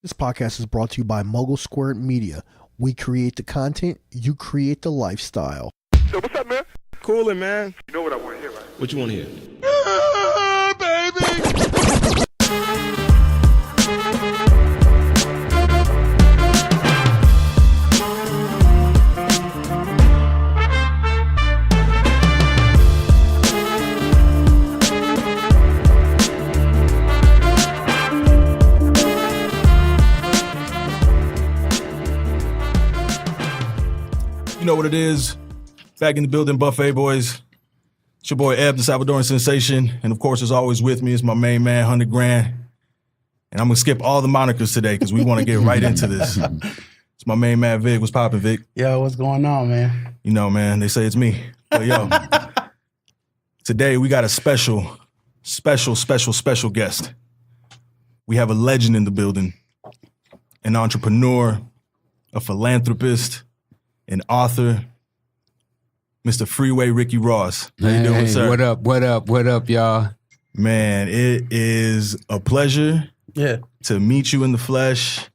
This podcast is brought to you by Mogul Squared Media. We create the content, you create the lifestyle. So what's up, man? Coolin', man. You know what I want to hear, right? What you want to hear? Baby! You know what it is. Back in the building, Buffet Boys. It's your boy Eb, the Salvadoran Sensation. And of course, as always with me is my main man, 100 Grand. And I'm going to skip all the monikers today because we want to get right into this. It's my main man, Vic. What's poppin', Vic? Yo, what's going on, man? You know, man, they say it's me. But yo, today we got a special guest. We have a legend in the building, an entrepreneur, a philanthropist, an author, Mr. Freeway Ricky Ross. How you doing, sir? What up, y'all? Man, it is a pleasure to meet you in the flesh.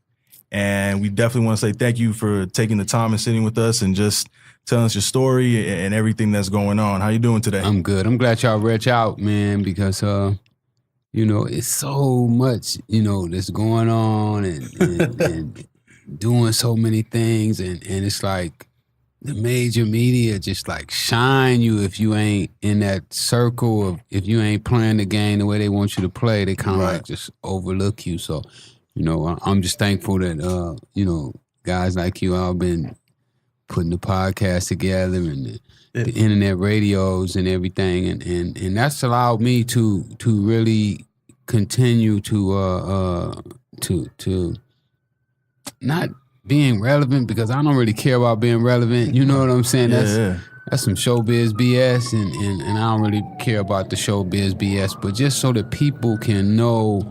And we definitely want to say thank you for taking the time and sitting with us and just telling us your story and everything that's going on. How you doing today? I'm good. I'm glad y'all reach out, man, because you know, it's so much, you know, that's going on and doing so many things, and it's like the major media just like shine you if you ain't in that circle of, if you ain't playing the game the way they want you to play, they kind of like just overlook you. So, you know, I'm just thankful that, you know, guys like you all been putting the podcast together and the internet radios and everything. And that's allowed me to really continue to not being relevant, because I don't really care about being relevant. You know what I'm saying? That's some showbiz BS, and I don't really care about the showbiz BS, but just so that people can know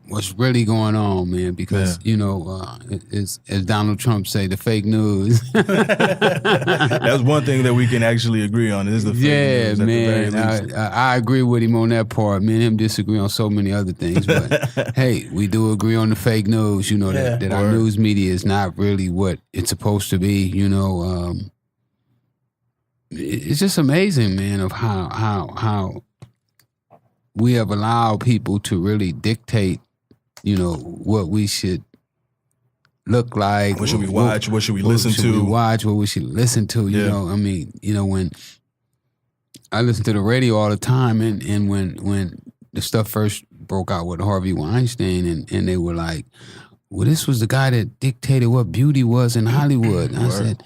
what's really going on, man, because, you know, as Donald Trump say, the fake news. That's one thing that we can actually agree on, is the fake news. Yeah, man, I agree with him on that part. Me and him disagree on so many other things, but hey, we do agree on the fake news, you know, that our news media is not really what it's supposed to be, you know. It's just amazing, man, of how we have allowed people to really dictate, you know, what we should look like. What should we watch? What should we listen to? What should we watch? What we should listen to? You know, I mean, you know, when I listen to the radio all the time, and when the stuff first broke out with Harvey Weinstein, and they were like, well, this was the guy that dictated what beauty was in Hollywood. And I said,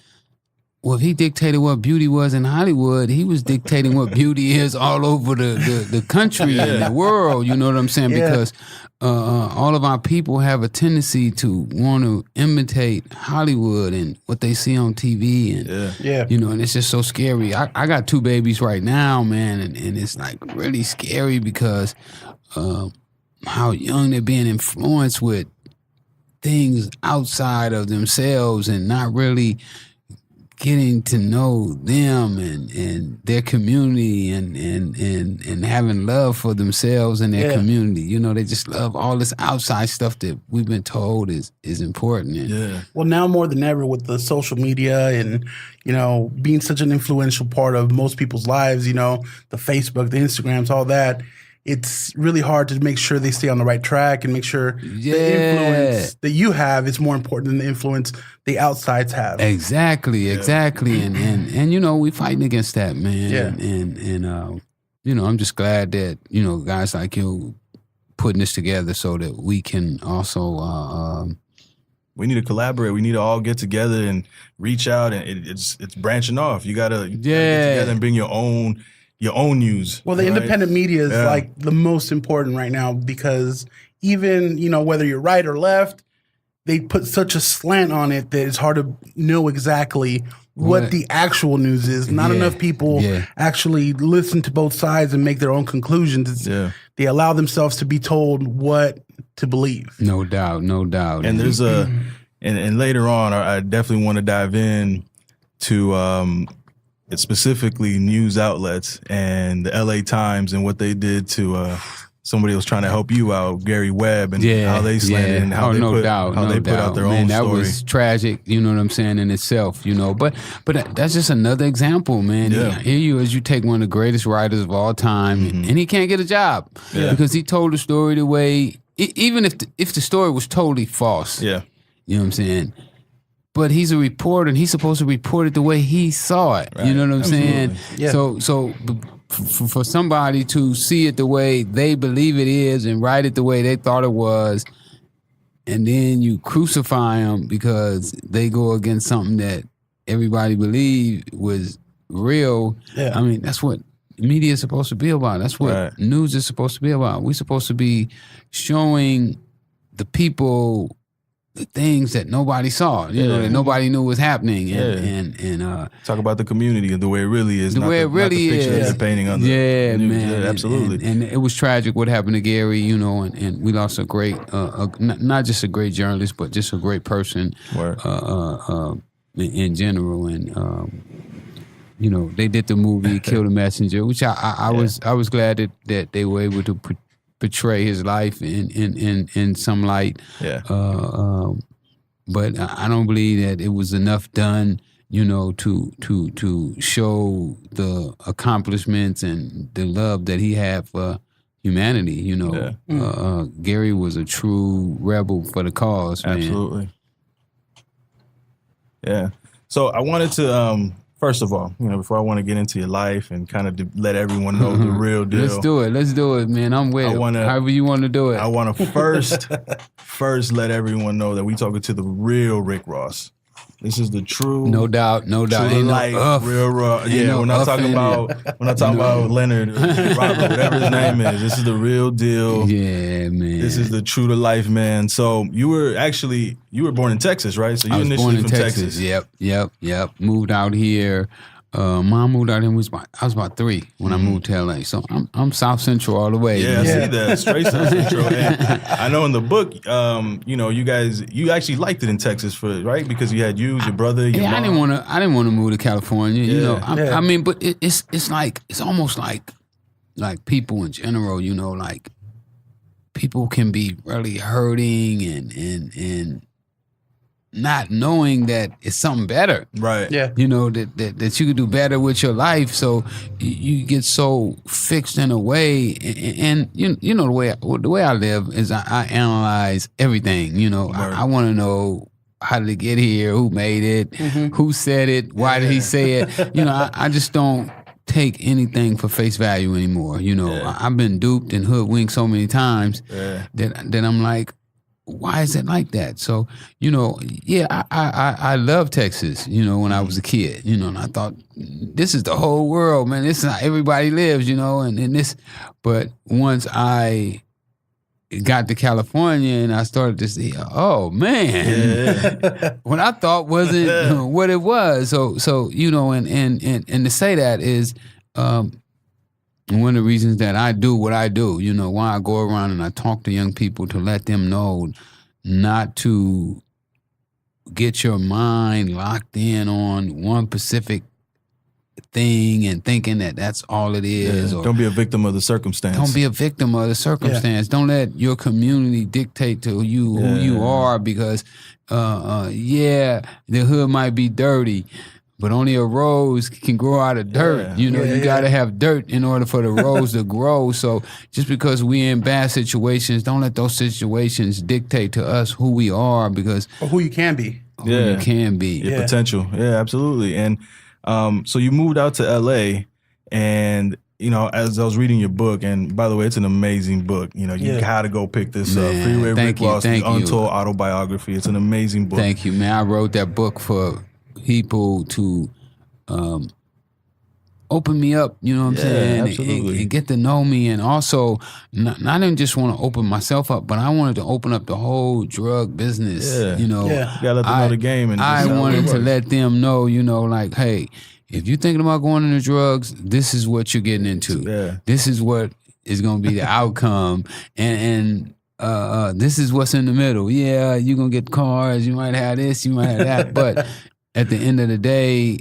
well, if he dictated what beauty was in Hollywood, he was dictating what beauty is all over the country and the world. You know what I'm saying? Because all of our people have a tendency to want to imitate Hollywood and what they see on TV. And, you know, and it's just so scary. I got 2 babies right now, man, and it's like really scary because how young they're being influenced with things outside of themselves and not really getting to know them and their community and having love for themselves and their community. You know, they just love all this outside stuff that we've been told is important. And, well, now more than ever with the social media and, you know, being such an influential part of most people's lives, you know, the Facebook, the Instagrams, all that, it's really hard to make sure they stay on the right track and make sure the influence that you have is more important than the influence the outsides have. Exactly. And you know, we fighting against that, man. And you know, I'm just glad that, you know, guys like you putting this together so that we can also we need to collaborate. We need to all get together and reach out, and it's branching off. You gotta get together and bring your own news. Well, the independent media is like the most important right now, because even, you know, whether you're right or left, they put such a slant on it that it's hard to know exactly what the actual news is. Not enough people actually listen to both sides and make their own conclusions. They allow themselves to be told what to believe. No doubt. And there's and later on, I definitely want to dive in to specifically news outlets and the LA Times and what they did to somebody was trying to help you out, Gary Webb, and how they slanted and how they no put doubt, how no they put doubt. out their Man, own that story. was tragic, you know what I'm saying, in itself, you know. But that's just another example, man. Yeah. Here you is, you take one of the greatest writers of all time, and he can't get a job because he told the story the way, even if the story was totally false. Yeah. You know what I'm saying? But he's a reporter, and he's supposed to report it the way he saw it. Right. You know what I'm saying? Yeah. So for somebody to see it the way they believe it is and write it the way they thought it was, and then you crucify them because they go against something that everybody believed was real. Yeah. I mean, that's what media is supposed to be about. That's what news is supposed to be about. We're supposed to be showing the people the things that nobody saw, you know, that nobody knew was happening, and talk about the community and the way it really is, the way it really not the picture is. that they're painting on the news. Man, Yeah, absolutely. And it was tragic what happened to Gary, you know, and we lost a great, not just a great journalist, but just a great person, in general, and you know, they did the movie "Kill the Messenger," which I was glad that they were able to portray his life in some light. Yeah. But I don't believe that it was enough done, you know, to show the accomplishments and the love that he had for humanity. You know, Gary was a true rebel for the cause, man. Absolutely. Yeah. So I wanted to, first of all, you know, before I want to get into your life and kind of let everyone know the real deal. Let's do it, man. I'm with it. However you want to do it. I want to first let everyone know that we talking to the real Rick Ross. This is the true, no doubt. true Ain't life, no real raw. Yeah, no we're not talking in about Leonard, Robert, whatever his name is. This is the real deal. Yeah, man. This is the true to life, man. So you were born in Texas, right? So you I was initially born in from Texas. Yep. Moved out here. Mom moved out here. I was about 3 when I moved to LA. So I'm South Central all the way. Yeah, man. I see that. Straight South Central. And I know in the book, you know, you actually liked it in Texas right? Because you had your brother, your mom. I didn't want to move to California. You know, Yeah. I mean, but it's almost like people in general. You know, like people can be really hurting and not knowing that it's something better. Right. Yeah. You know, that you could do better with your life. So you get so fixed in a way. And you know, the way I live is I analyze everything. You know, I want to know how did it get here, who made it, who said it, why did he say it. You know, I just don't take anything for face value anymore. You know, I've been duped and hoodwinked so many times that I'm like, why is it like that? So, you know, I love Texas, you know, when I was a kid, you know, and I thought, this is the whole world, man. This is how everybody lives, you know, and this, but once I got to California and I started to see, oh man, what I thought wasn't what it was. So, you know, and to say that is, one of the reasons that I do what I do, you know, why I go around and I talk to young people to let them know not to get your mind locked in on one specific thing and thinking that that's all it is. Yeah. Or Don't be a victim of the circumstance. don't be a victim of the circumstance. Don't let your community dictate to you who you are because, the hood might be dirty, but only a rose can grow out of dirt. You know, you got to have dirt in order for the rose to grow. So just because we're in bad situations, don't let those situations dictate to us who we are because Or who you can be. who you can be. Your potential. Yeah, absolutely. And so you moved out to LA and, you know, as I was reading your book, and by the way, it's an amazing book. You know, you gotta go pick this up. Man, Freeway thank Rick you, Ross, The thank you. Untold Autobiography. It's an amazing book. Thank you, man. I wrote that book for people to open me up, you know what I'm saying? Absolutely. And get to know me. And also, not even just want to open myself up, but I wanted to open up the whole drug business. Yeah. You know, You gotta let them know the game. And I this is how it wanted to works. let them know, you know, like, hey, if you're thinking about going into drugs, this is what you're getting into. Yeah. This is what is going to be the outcome. And this is what's in the middle. Yeah, you're going to get cars. You might have this. You might have that. But at the end of the day,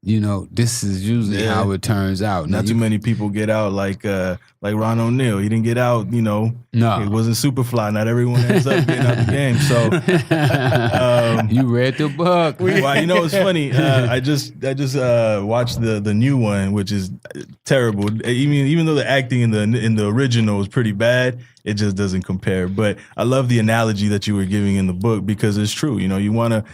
this is usually how it turns out. Not too many people get out like Ron O'Neal. He didn't get out, No. It wasn't Superfly. Not everyone ends up getting out the game. So you read the book. well, it's funny. I just watched the new one, which is terrible. Even though the acting in the original was pretty bad, it just doesn't compare. But I love the analogy that you were giving in the book because it's true. You want to.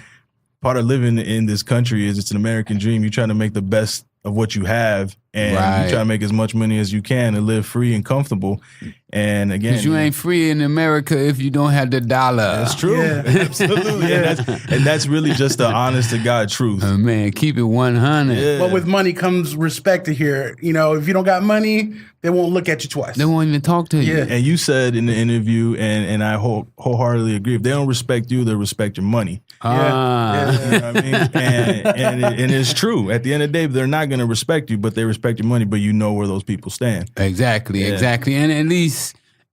Part of living in this country is it's an American dream. You're trying to make the best of what you have, and you try to make as much money as you can and live free and comfortable. And again, because you ain't free in America if you don't have the dollar. That's true, absolutely. And that's really just the honest to God truth. Man, keep it 100. Yeah. But with money comes respect here. If you don't got money, they won't look at you twice. They won't even talk to you. Yeah. And you said in the interview, and I wholeheartedly agree, if they don't respect you, they'll respect your money. You know what I mean? And it's true. At the end of the day, they're not going to respect you, but they respect your money, but you know where those people stand. Exactly. And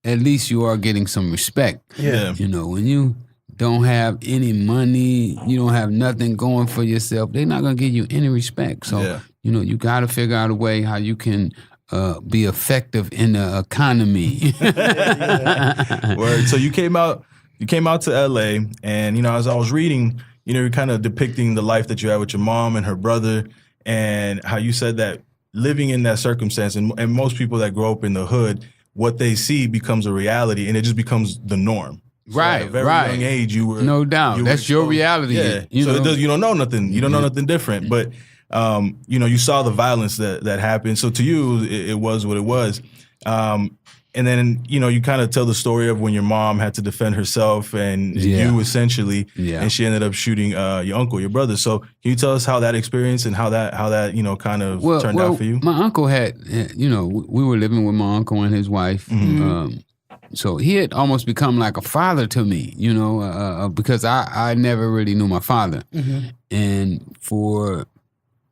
at least you are getting some respect. Yeah. When you don't have any money, you don't have nothing going for yourself, they're not going to give you any respect. So, you got to figure out a way how you can be effective in the economy. Word. So you came out to LA, and as I was reading, you're kind of depicting the life that you had with your mom and her brother, and how you said that living in that circumstance, and most people that grow up in the hood, what they see becomes a reality, and it just becomes the norm. So at a very young age, you were no doubt. That's your reality. Yeah. You don't know nothing. You don't know nothing different. But you saw the violence that happened. So to you, it was what it was. And then, you kind of tell the story of when your mom had to defend herself and you essentially, and she ended up shooting your uncle, your brother. So can you tell us how that experience and how that kind of turned out for you? My uncle had, we were living with my uncle and his wife. Mm-hmm. So he had almost become like a father to me, because I never really knew my father. Mm-hmm. And for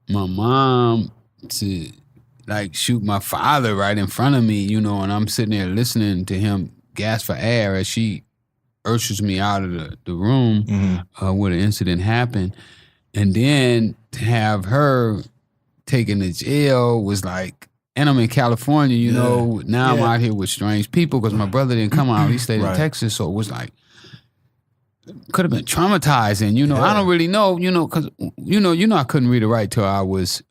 my mom to shoot my father right in front of me, and I'm sitting there listening to him gasp for air as she ushers me out of the room where the incident happened. And then to have her taken to jail was like, and I'm in California, now I'm out here with strange people because my brother didn't come out. He stayed in Texas. So it was like, could have been traumatizing, I don't really know, because, I couldn't read or write till I was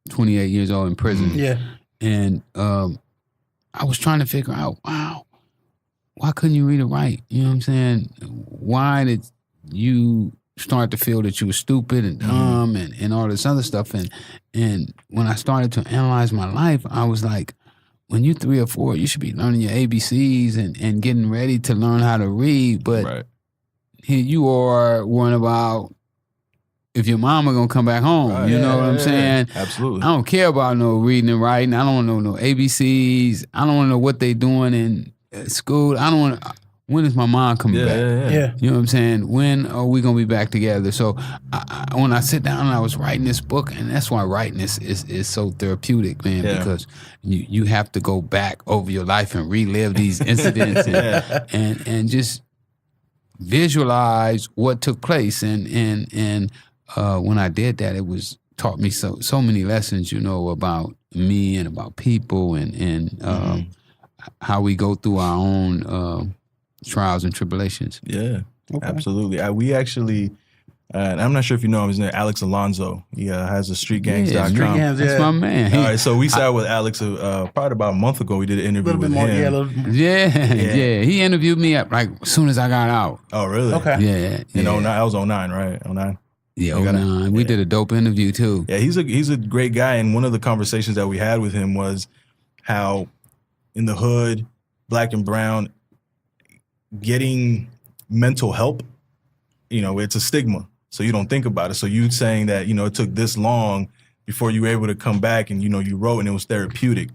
28 years old in prison. Yeah. And I was trying to figure out, wow, why couldn't you read or write? You know what I'm saying? Why did you start to feel that you were stupid and dumb and all this other stuff? And when I started to analyze my life, I was like, when you're 3 or 4, you should be learning your ABCs and getting ready to learn how to read. But here you are worrying about if your mama gonna come back home. You know what I'm saying? Absolutely. I don't care about no reading and writing. I don't want to know no ABCs. I don't want to know what they doing in school. I don't want to. When is my mom coming back? Yeah. You know what I'm saying? When are we gonna be back together? So when I sit down and I was writing this book, and that's why writing is so therapeutic, man, because you have to go back over your life and relive these incidents and just visualize what took place. And when I did that, it was taught me so many lessons, about me and about people and how we go through our own trials and tribulations. Yeah, absolutely. We actually, and I'm not sure if you know him, his name is Alex Alonso. He has a streetgangs.com. That's my man. All right, so we started with Alex probably about a month ago. We did an interview with him. Yeah. He interviewed me as soon as I got out. Oh, really? Okay. Yeah. You know, that was 09, right? 09? Yeah, 09. We did a dope interview too. Yeah, he's a great guy, and one of the conversations that we had with him was how in the hood, black and brown, getting mental help, it's a stigma. So you don't think about it. So you saying that, it took this long before you were able to come back and, you wrote and it was therapeutic.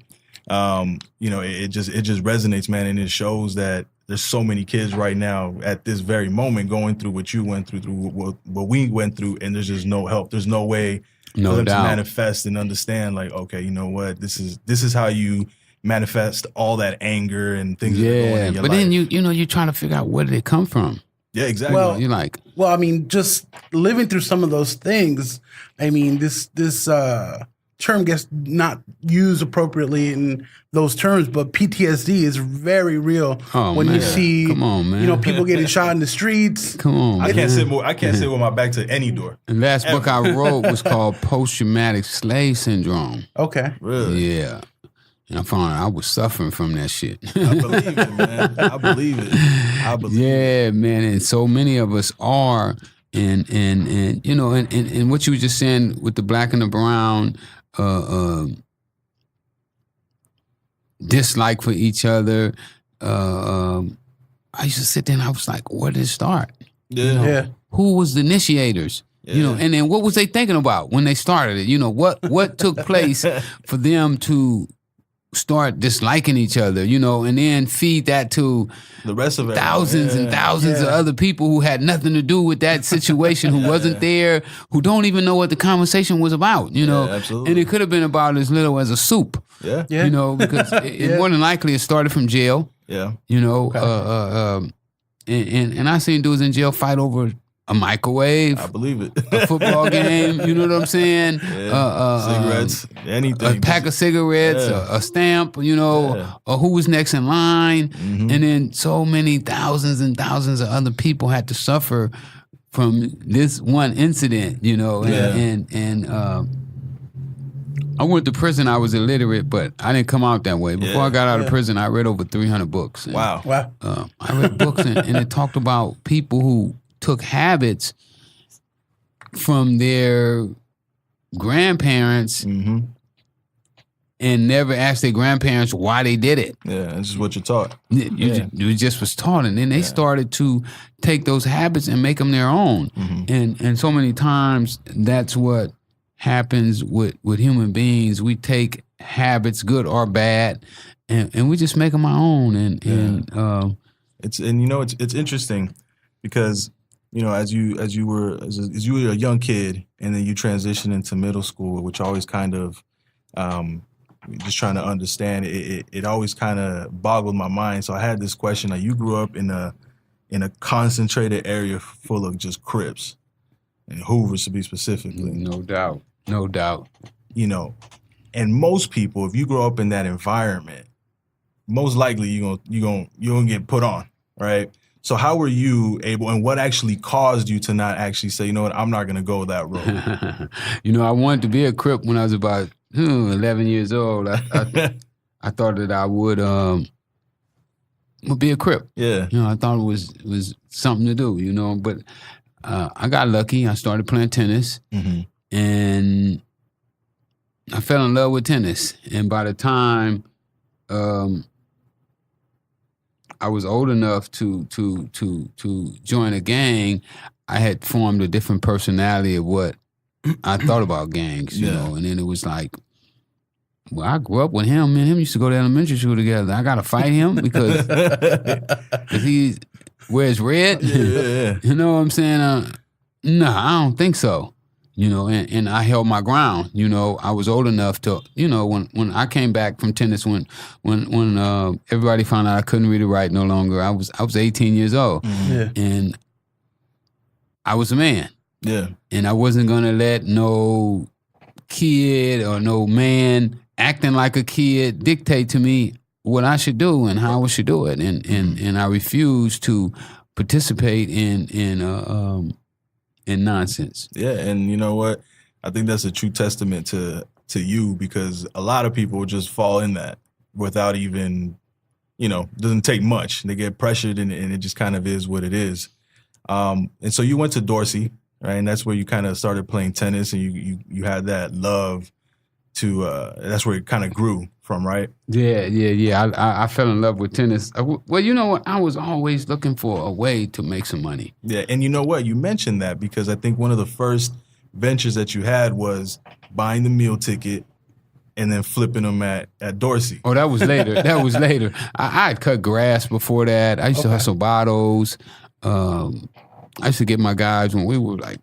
It just resonates, man. And it shows that there's so many kids right now at this very moment going through what you went through what we went through, and there's just no help. There's no way for them to manifest and understand, like, okay, you know what, this is how you manifest all that anger and things that are going in your life. But then you're trying to figure out where did it come from. Yeah, exactly. Well, You're like, Well, I mean, just living through some of those things. I mean, this term gets not used appropriately in those terms, but PTSD is very real when you man. see, Come on, man. you know, people getting shot in the streets. come on, I man. can't sit with my back to any door. The last book I wrote was called Post-Traumatic Slave Syndrome. Okay. Really? Yeah. And I found I was suffering from that shit. I believe it, man. I believe it. Yeah, man. And so many of us are. And you know, and what you were just saying with the black and the brown, dislike for each other. I used to sit there and I was like, where did it start? Yeah. Yeah. Who was the initiators? You know, and then what was they thinking about when they started it? You know, what took place for them to start disliking each other, you know, and then feed that to The rest of it. thousands and thousands of other people who had nothing to do with that situation, who wasn't there, who don't even know what the conversation was about, you know. absolutely. And it could have been about as little as a soup, Yeah. Yeah. you know, because it more than likely it started from jail, Yeah. you know. And I seen dudes in jail fight over a microwave, I believe it. a football game, you know what I'm saying? Cigarettes, anything. A pack of cigarettes, a stamp, you know, or who was next in line. Mm-hmm. And then so many thousands and thousands of other people had to suffer from this one incident, you know. And I went to prison, I was illiterate, but I didn't come out that way. Before I got out of prison, I read over 300 books. And, Wow. Wow. I read books and it talked about people who took habits from their grandparents Mm-hmm. and never asked their grandparents why they did it. Yeah, this is what you're taught. You just was taught, and then they started to take those habits and make them their own. Mm-hmm. And so many times that's what happens with human beings. We take habits, good or bad, and we just make them our own. It's interesting because, you know, as you were a young kid and then you transition into middle school, which always kind of just trying to understand it always kind of boggled my mind. So I had this question: like, you grew up in a concentrated area full of just Crips and Hoovers, to be specifically. No doubt. You know, and most people, if you grow up in that environment, most likely you're gonna get put on, right? So how were you able, and what actually caused you to not actually say, you know what, I'm not gonna go that road? You know, I wanted to be a Crip when I was about 11 years old. I thought that I would be a Crip. Yeah. You know, I thought it was something to do, you know, but I got lucky. I started playing tennis, and I fell in love with tennis. And by the time I was old enough to join a gang, I had formed a different personality of what I thought about gangs, you know. And then it was like, well, I grew up with him. Me and him used to go to elementary school together. I got to fight him because he wears red. You know what I'm saying? No, I don't think so. You know, and I held my ground. You know, I was old enough to, you know, when I came back from tennis, when everybody found out I couldn't read or write no longer, I was 18 years old, and I was a man. Yeah. And I wasn't gonna let no kid or no man acting like a kid dictate to me what I should do and how I should do it, and I refused to participate in nonsense. Yeah, and you know what? I think that's a true testament to you, because a lot of people just fall in that without even, you know, doesn't take much. They get pressured and it just kind of is what it is. And so you went to Dorsey, right? And that's where you kind of started playing tennis, and you had that love to, that's where it kind of grew from, right? Yeah. I fell in love with tennis. Well, you know what? I was always looking for a way to make some money. Yeah, and you know what? You mentioned that because I think one of the first ventures that you had was buying the meal ticket and then flipping them at Dorsey. Oh, that was later. I had cut grass before that. I used to hustle bottles. I used to get my guys when we were like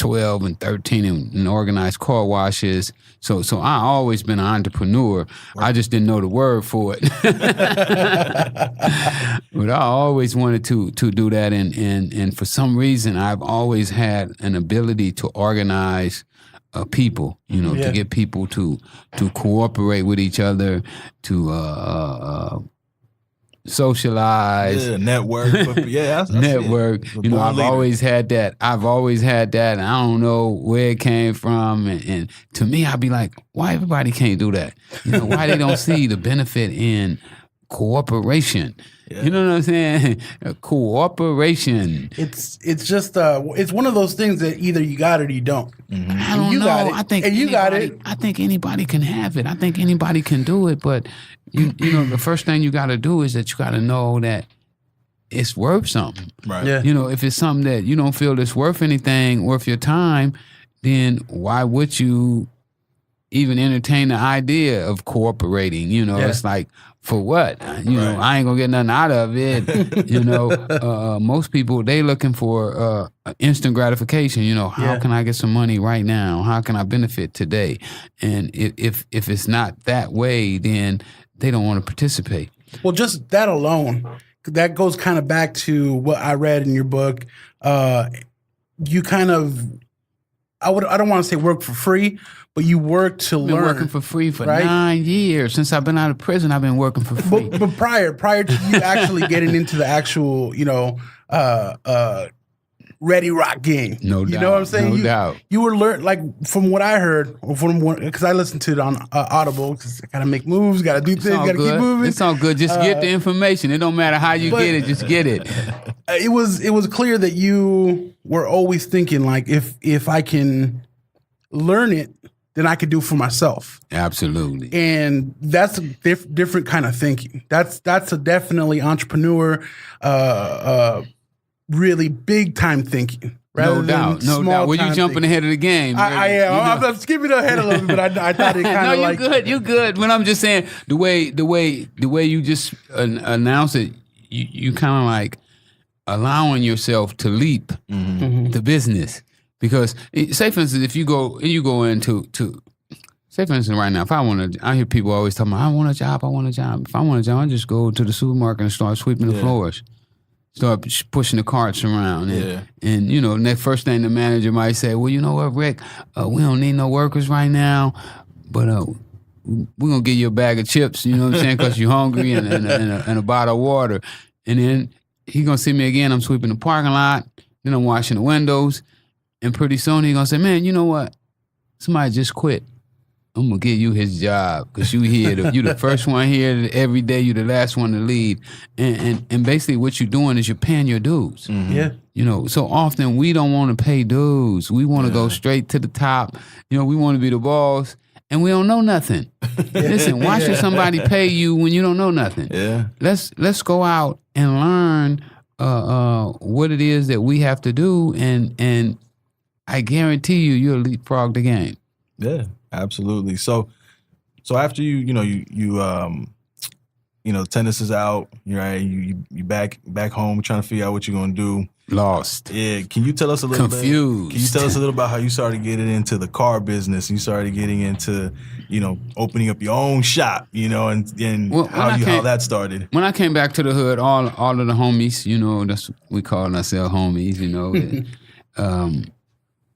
12 and 13 and organized car washes. So I always been an entrepreneur. I just didn't know the word for it. But I always wanted to do that, and for some reason I've always had an ability to organize people, to get people to cooperate with each other, to socialize, network. Network. I've always had that. And I don't know where it came from. And to me, I'd be like, why everybody can't do that? Why they don't see the benefit in cooperation? Yeah. You know what I'm saying? Cooperation. It's just it's one of those things that either you got it or you don't. Mm-hmm. I don't know. I think you got it. I think anybody can have it. I think anybody can do it. But the first thing you got to do is that you got to know that it's worth something. Right. Yeah. If it's something that you don't feel it's worth anything, worth your time, then why would you even entertain the idea of cooperating? It's like, for what? I ain't gonna get nothing out of it. Most people, they looking for instant gratification. How can I get some money right now? How can I benefit today? And if it's not that way, then they don't want to participate. Well, just that alone, that goes kind of back to what I read in your book. You kind of, I don't want to say work for free, but you work to learn. I've been working for free for 9 years. Since I've been out of prison, I've been working for free. But prior to you actually getting into the actual, Ready Rock game. No doubt. You know what I'm saying? No doubt. You were from what I heard, or because I listened to it on Audible, because I got to make moves, got to do things, got to keep moving. It's all good. Just get the information. It don't matter how you get it. Just get it. It was clear that you were always thinking, like, if I can learn it, then I could do it for myself. Absolutely. And that's a different kind of thinking. That's a definitely entrepreneur, really big time thinking. No doubt. Well, you jumping ahead of the game. I am. I'm skipping ahead a little bit, but I thought it kind of like. No, you good. When I'm just saying the way you just announce it, you kind of like allowing yourself to leap the business. Because say for instance, if you go into say for instance right now, if I hear people always talking about I want a job. If I want a job, I just go to the supermarket and start sweeping the floors. Start pushing the carts around. And the first thing the manager might say, well, you know what, Rick, we don't need no workers right now, but we're going to give you a bag of chips, you know what I'm saying, because you're hungry, and a bottle of water. And then he going to see me again, I'm sweeping the parking lot, then I'm washing the windows, and pretty soon he going to say, man, you know what, somebody just quit. I'm going to give you his job because you here. You the first one here every day. You the last one to leave. And basically what you're doing is you're paying your dues. Mm-hmm. Yeah. So often we don't want to pay dues. We want to go straight to the top. We want to be the boss and we don't know nothing. Listen, why should somebody pay you when you don't know nothing? Yeah. Let's go out and learn what it is that we have to do. And I guarantee you'll leapfrog the game. Yeah. Absolutely. So after you tennis is out, right? You back home trying to figure out what you're gonna do. Lost. Yeah. Can you tell us a little confused? Can you tell us a little about how you started getting into the car business? You started getting into opening up your own shop, and how that started. When I came back to the hood, all of the homies, that's what we call ourselves homies,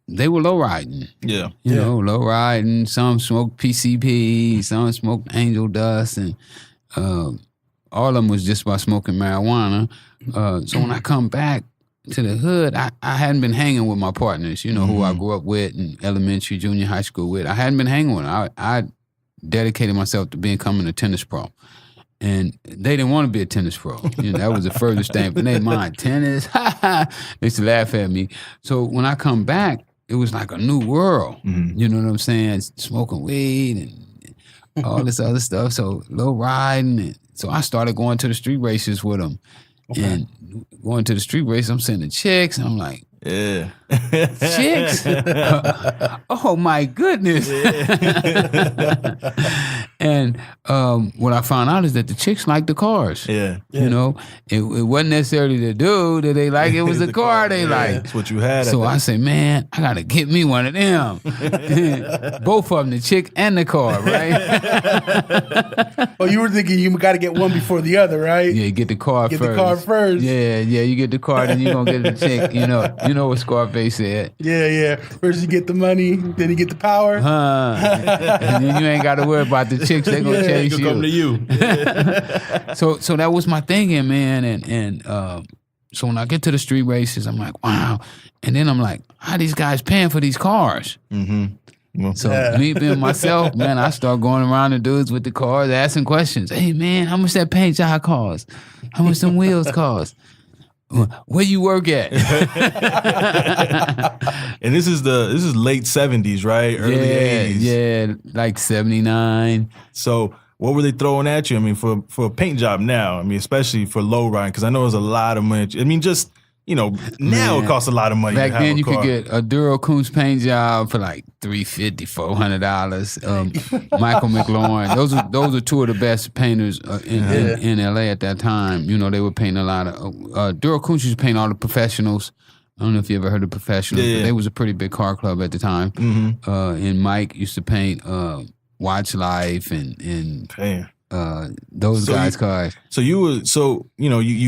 they were low riding. Yeah. Low riding. Some smoked PCP, some smoked angel dust, and all of them was just by smoking marijuana. So when I come back to the hood, I hadn't been hanging with my partners, who I grew up with in elementary, junior, high school with. I hadn't been hanging with them. I dedicated myself to becoming a tennis pro. And they didn't want to be a tennis pro. That was the furthest thing from their mind. Tennis, they used to laugh at me. So when I come back, it was like a new world. Mm-hmm. You know what I'm saying? Smoking weed and all this other stuff. So low riding. And so I started going to the street races with them. Okay. And going to the street races, I'm seeing the chicks. And I'm like, yeah. Chicks? Oh my goodness. And what I found out is that the chicks like the cars. Yeah. You know, it wasn't necessarily the dude that they like, it was the car they like. That's what you had. So I say, man, I gotta get me one of them. Both of them, the chick and the car, right? Oh, you were thinking you got to get one before the other, right? Yeah, get the car Get first. the car first. Yeah, you get the car, then you gonna get the chick. You know what Scarface said. Yeah. First you get the money, then you get the power. And then you ain't got to worry about the chicks. They gonna chase It'll you. come to you. So that was my thinking, man. And so when I get to the street races, I'm like, wow. And then I'm like, how these guys paying for these cars? So me being myself, man, I start going around the dudes with the cars, asking questions. Hey, man, how much that paint job cost? How much them wheels cost? Where you work at? And this is late 70s, right? Early 80s. Yeah, like 79. So what were they throwing at you? I mean, for a paint job now, I mean, especially for low riding, because I know there's a lot of money. I mean, just, now it costs a lot of money. Back to have then, a you car. could get a Duro Coombs paint job for like $350, $400. Michael McLaurin, those are two of the best painters in LA at that time. They were painting a lot of Duro Coombs used to paint all the professionals. I don't know if you ever heard of professionals, but they was a pretty big car club at the time. And Mike used to paint Watch Life and those guys' cars. So you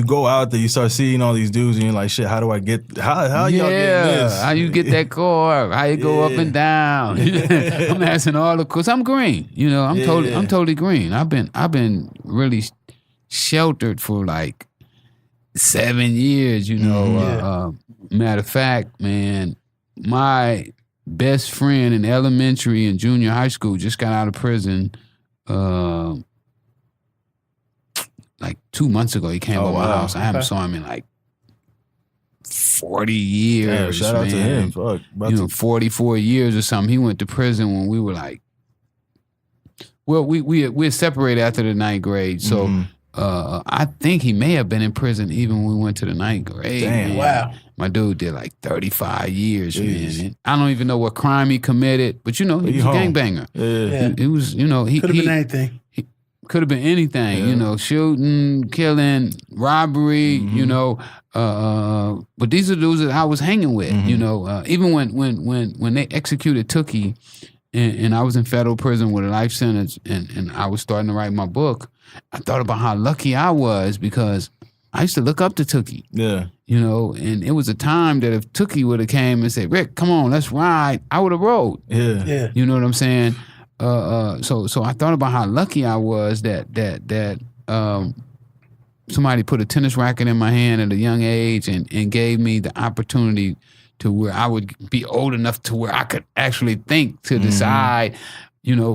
go out there, you start seeing all these dudes, and you're like, shit, how do I get? How y'all getting this? How you get that car? How you go up and down? I'm asking all the cause I'm green. I'm totally green. I've been really sheltered for like 7 years. Matter of fact, man, my best friend in elementary and junior high school just got out of prison. Like 2 months ago, he came to my house. I haven't saw him in like 40 years. Shout out to him. Fuck. 44 years or something. He went to prison when we were like, well, we had separated after the ninth grade. So I think he may have been in prison even when we went to the ninth grade. Damn. Man. Wow. My dude did like 35 years, man. And I don't even know what crime he committed, but he was a gangbanger. Yeah. It was, he could have been anything. Could have been anything, shooting, killing, robbery, but these are dudes that I was hanging with, even when they executed Tookie and I was in federal prison with a life sentence and I was starting to write my book, I thought about how lucky I was because I used to look up to Tookie. Yeah. And it was a time that if Tookie would have came and said, Rick, come on, let's ride, I would have rode. Yeah. You know what I'm saying? So I thought about how lucky I was that somebody put a tennis racket in my hand at a young age and gave me the opportunity to where I would be old enough to where I could actually think to decide,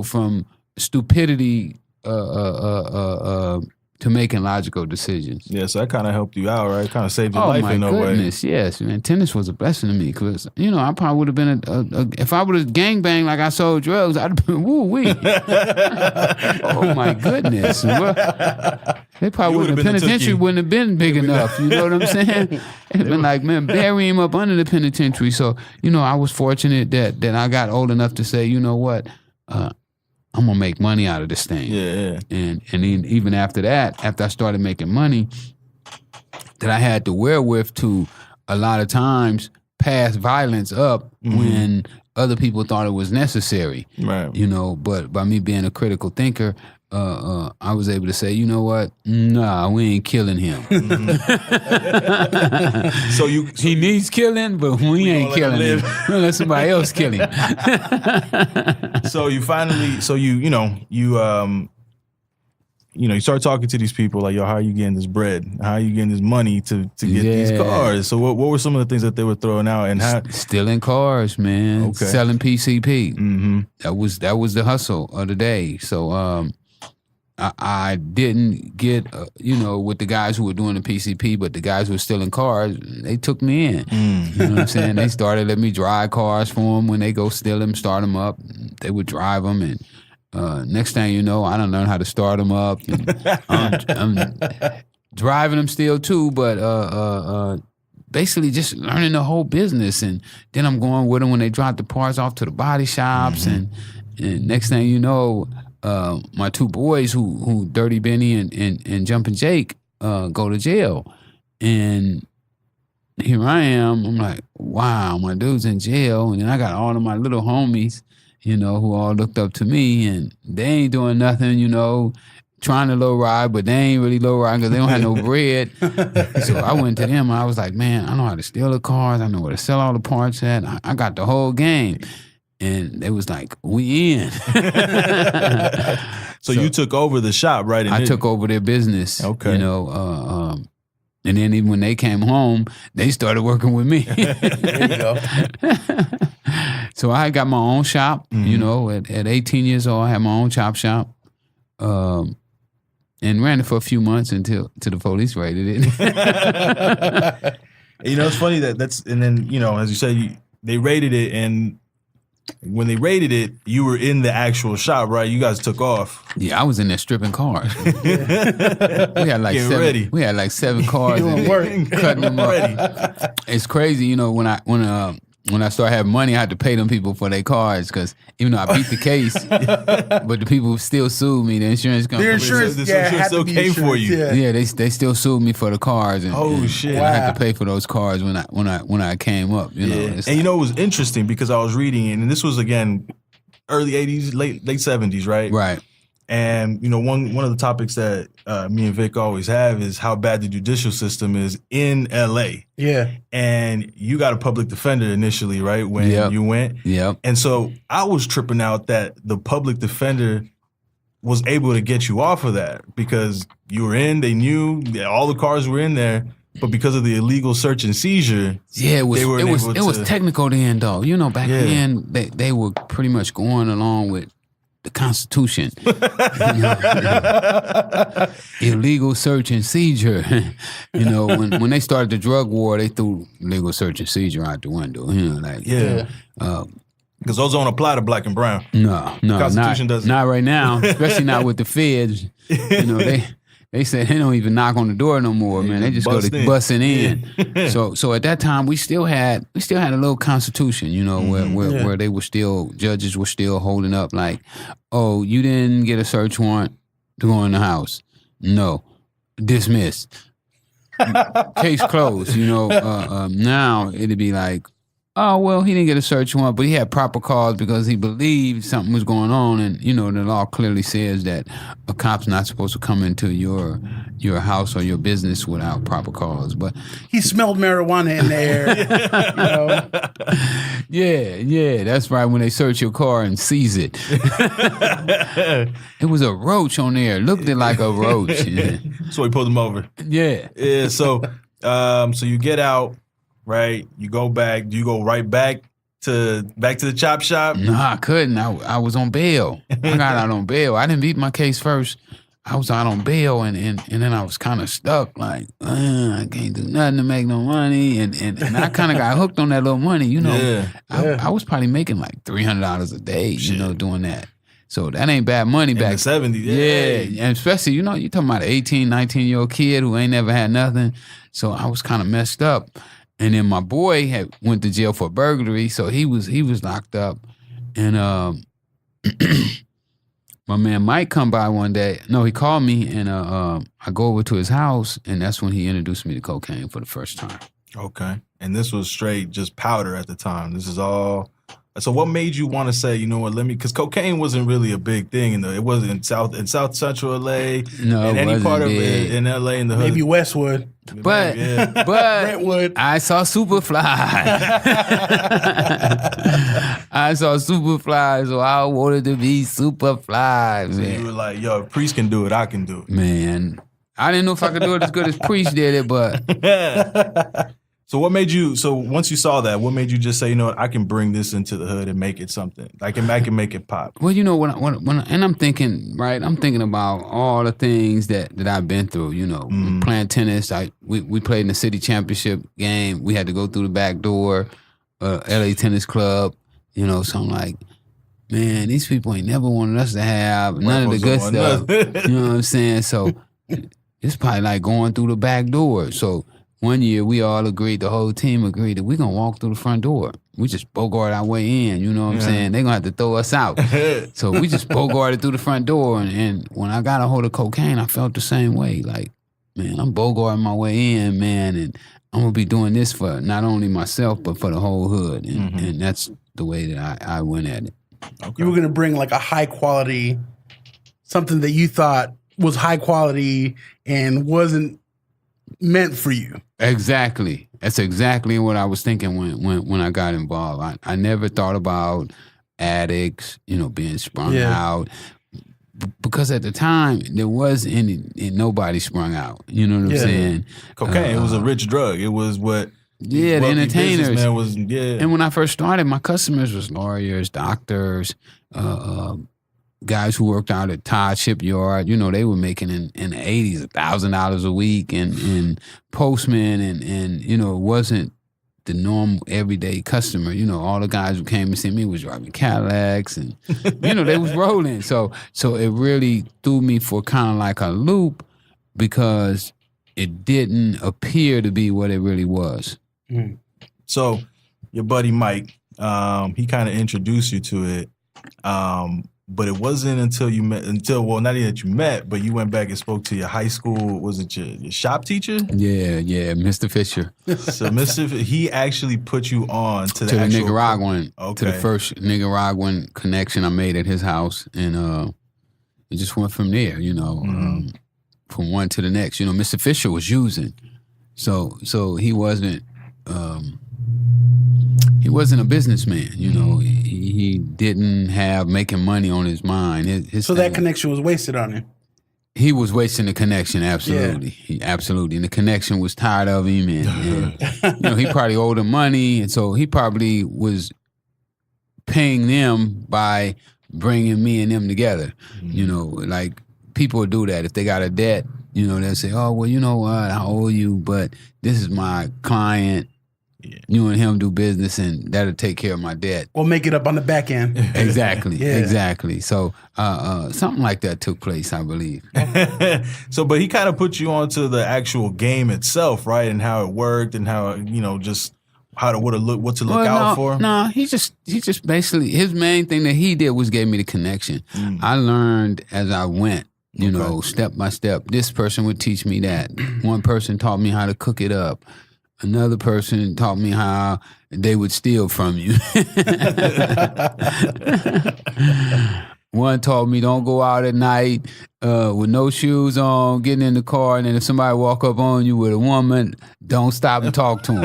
from stupidity to making logical decisions. Yeah, so that kind of helped you out, right? Kind of saved your life in no way. Oh my goodness, yes, man. Tennis was a blessing to me because I probably would have been if I would have gangbanged like I sold drugs, I'd have been woo wee. Oh my goodness. Well, they probably wouldn't. The penitentiary wouldn't have been big enough. You know what I'm saying? It'd have been like, man, bury him up under the penitentiary. So I was fortunate that I got old enough to say, you know what. I'm gonna make money out of this thing. Yeah. And then even after that, after I started making money, that I had the wherewith to a lot of times pass violence up when other people thought it was necessary. Right. But by me being a critical thinker, I was able to say, you know what? Nah, we ain't killing him. He needs killing, but we ain't killing him. We'll let somebody else kill him. So you finally, you start talking to these people like, yo, how are you getting this bread? How are you getting this money to get these cars? So what were some of the things that they were throwing out and how? Stealing cars, man. Okay. Selling PCP. Mm-hmm. That was the hustle of the day. So I didn't get, with the guys who were doing the PCP, but the guys who were stealing cars, they took me in. You know what I'm saying? They started letting me drive cars for them when they go steal them, start them up. They would drive them, and next thing you know, I done learned how to start them up. And I'm driving them still too, but basically just learning the whole business. And then I'm going with them when they drop the parts off to the body shops. And next thing you know, my two boys who Dirty Benny and Jumpin' Jake go to jail. And here I am. I'm like, wow, my dude's in jail. And then I got all of my little homies, you know, who all looked up to me, and they ain't doing nothing, you know, trying to low ride, but they ain't really low ride because they don't have no bread. So I went to them and I was like, man, I know how to steal the cars. I know where to sell all the parts at. I got the whole game. And they was like, we in. So you took over the shop, right? I took over their business. Okay. You know, and then even when they came home, they started working with me. There you go. So I got my own shop, you know, at 18 years old, I had my own chop shop. And ran it for a few months until the police raided it. You know, it's funny and then, you know, as you said, they raided it, and when they raided it, you were in the actual shop, right? You guys took off. Yeah, I was in there stripping cars. We had like Getting seven. ready. We had like 7 cars. Doing work. Cutting them up. It's crazy, you know. When I started having money, I had to pay them people for their cars because even though I beat the case, but the people still sued me. The insurance company. Their insurance, The yeah, insurance had still to be came for insurance, you. Yeah. Yeah, they still sued me for the cars. And, Oh, shit. And I had to pay for those cars when I came up. You know, Yeah. It's And you know, it was interesting because I was reading, and this was again early 80s, late 70s, right? right. And you know, one of the topics that me and Vic always have is how bad the judicial system is in LA. Yeah. And you got a public defender initially, right? When Yep. you went. Yep. And so I was tripping out that the public defender was able to get you off of that because you were in, they knew all the cars were in there, but because of the illegal search and seizure, Yeah, it was they weren't able it was to- technical then though. You know, back Yeah. then they were pretty much going along with the Constitution. Illegal search and seizure. You know, when they started the drug war, they threw legal search and seizure out the window. You know, like yeah, because those don't apply to black and brown. no, Constitution doesn't. not right now, especially not with the feds. You know, they said they don't even knock on the door no more, man. They just go bust to in. busting in. So at that time we still had a little constitution, you know, where they were still, judges were still holding up like, oh, you didn't get a search warrant to go in the house. No. Dismissed. Case closed, you know. Now it'd be like, oh, well, he didn't get a search warrant, but he had proper cause because he believed something was going on. And, you know, the law clearly says that a cop's not supposed to come into your house or your business without proper cause. But He smelled marijuana in the air. You know? yeah, that's right. When they search your car and seize it. It was a roach on there. Looked like a roach. Yeah. So we pulled them over. Yeah. Yeah. So you get out, right? You go back. Do you go right back to the chop shop? No, I couldn't. I was on bail. I got out on bail. I didn't beat my case first. I was out on bail, and then I was kind of stuck. Like, I can't do nothing to make no money, and I kind of got hooked on that little money. You know, Yeah. I was probably making like $300 a day. You know, doing that. So that ain't bad money In back the 70s. Yeah, and especially, you know, you're talking about an 18, 19-year-old kid who ain't never had nothing. So I was kind of messed up. And then my boy had went to jail for burglary, so he was locked up. And my man Mike come by one day. No, he called me, and I go over to his house, and that's when he introduced me to cocaine for the first time. Okay. And this was straight just powder at the time. This is all. So what made you want to say, you know what, because cocaine wasn't really a big thing. It wasn't in South Central LA. No, in it any wasn't part of big. it in LA in the hood. Maybe Westwood. But Yeah. but Brentwood. I saw Superfly. I saw Superfly, so I wanted to be Superfly, So man. you were like, yo, if Priest can do it, I can do it. Man, I didn't know if I could do it as good as Priest did it, but So what made you? So once you saw that, what made you just say, you know what, I can bring this into the hood and make it something. I can make it pop. well, you know when and I'm thinking, right? I'm thinking about all the things that I've been through. You know, playing tennis. We played in the city championship game. We had to go through the back door, LA Tennis Club. You know, so I'm like, man, these people ain't never wanted us to have none of the good stuff. You know what I'm saying? So it's probably like going through the back door. So one year we all agreed, the whole team agreed that we're gonna walk through the front door. We just bogart our way in, you know what I'm saying? They're gonna have to throw us out. So we just bogarted through the front door, and when I got a hold of cocaine, I felt the same way. Like, man, I'm bogarting my way in, man, and I'm gonna be doing this for not only myself, but for the whole hood. And that's the way that I went at it. Okay. You were gonna bring like a high quality, something that you thought was high quality and wasn't meant for you. Exactly. That's exactly what I was thinking when I got involved. I never thought about addicts, being sprung out. Because at the time there was nobody sprung out. You know what I'm saying? Cocaine, it was a rich drug. It was what the entertainers was. And when I first started, my customers was lawyers, doctors, guys who worked out at Todd Shipyard. They were making in the 80s $1,000 a week, and postmen, and it wasn't the normal everyday customer. All the guys who came to see me was driving Cadillacs, and they was rolling. So it really threw me for kind of like a loop, because it didn't appear to be what it really was. Mm. So your buddy Mike, he kind of introduced you to it. But it wasn't until you met, not even that you met, but you went back and spoke to your high school, was it your shop teacher? Yeah, Mr. Fisher. So he actually put you on to the Nicaraguan, to the first Nicaraguan connection I made at his house, and it just went from there, from one to the next. Mr. Fisher was using, so he wasn't a businessman, He didn't have making money on his mind. So that connection was wasted on him. He was wasting the connection, absolutely. Yeah. Absolutely. And the connection was tired of him, and he probably owed him money, and so he probably was paying them by bringing me and them together. Mm-hmm. Like people would do that if they got a debt. They'll say, "Oh, well, you know what? I owe you, but this is my client. Yeah. You and him do business, and that'll take care of my debt. We'll make it up on the back end." Exactly, exactly. So something like that took place, I believe. So, but he kind of put you onto the actual game itself, right? And how it worked, and how just what to look out for. No, he just basically, his main thing that he did was gave me the connection. Mm. I learned as I went. Step by step. This person would teach me that. One person taught me how to cook it up. Another person taught me how they would steal from you. One taught me don't go out at night with no shoes on, getting in the car, and then if somebody walk up on you with a woman, don't stop and talk to them.